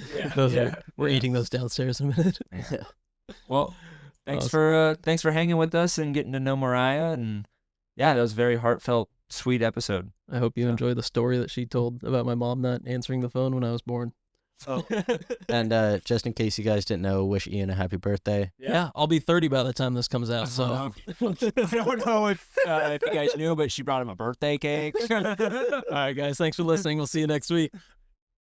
We're eating those downstairs in a minute. Well, thanks Awesome. for hanging with us and getting to know Moriah, and yeah, that was a very heartfelt, sweet episode. I hope you enjoy the story that she told about my mom not answering the phone when I was born. Oh. And just in case you guys didn't know, wish Ian a happy birthday. Yeah, I'll be 30 by the time this comes out. So I don't know if you guys knew, but she brought him a birthday cake. all right, guys, thanks for listening. We'll see you next week.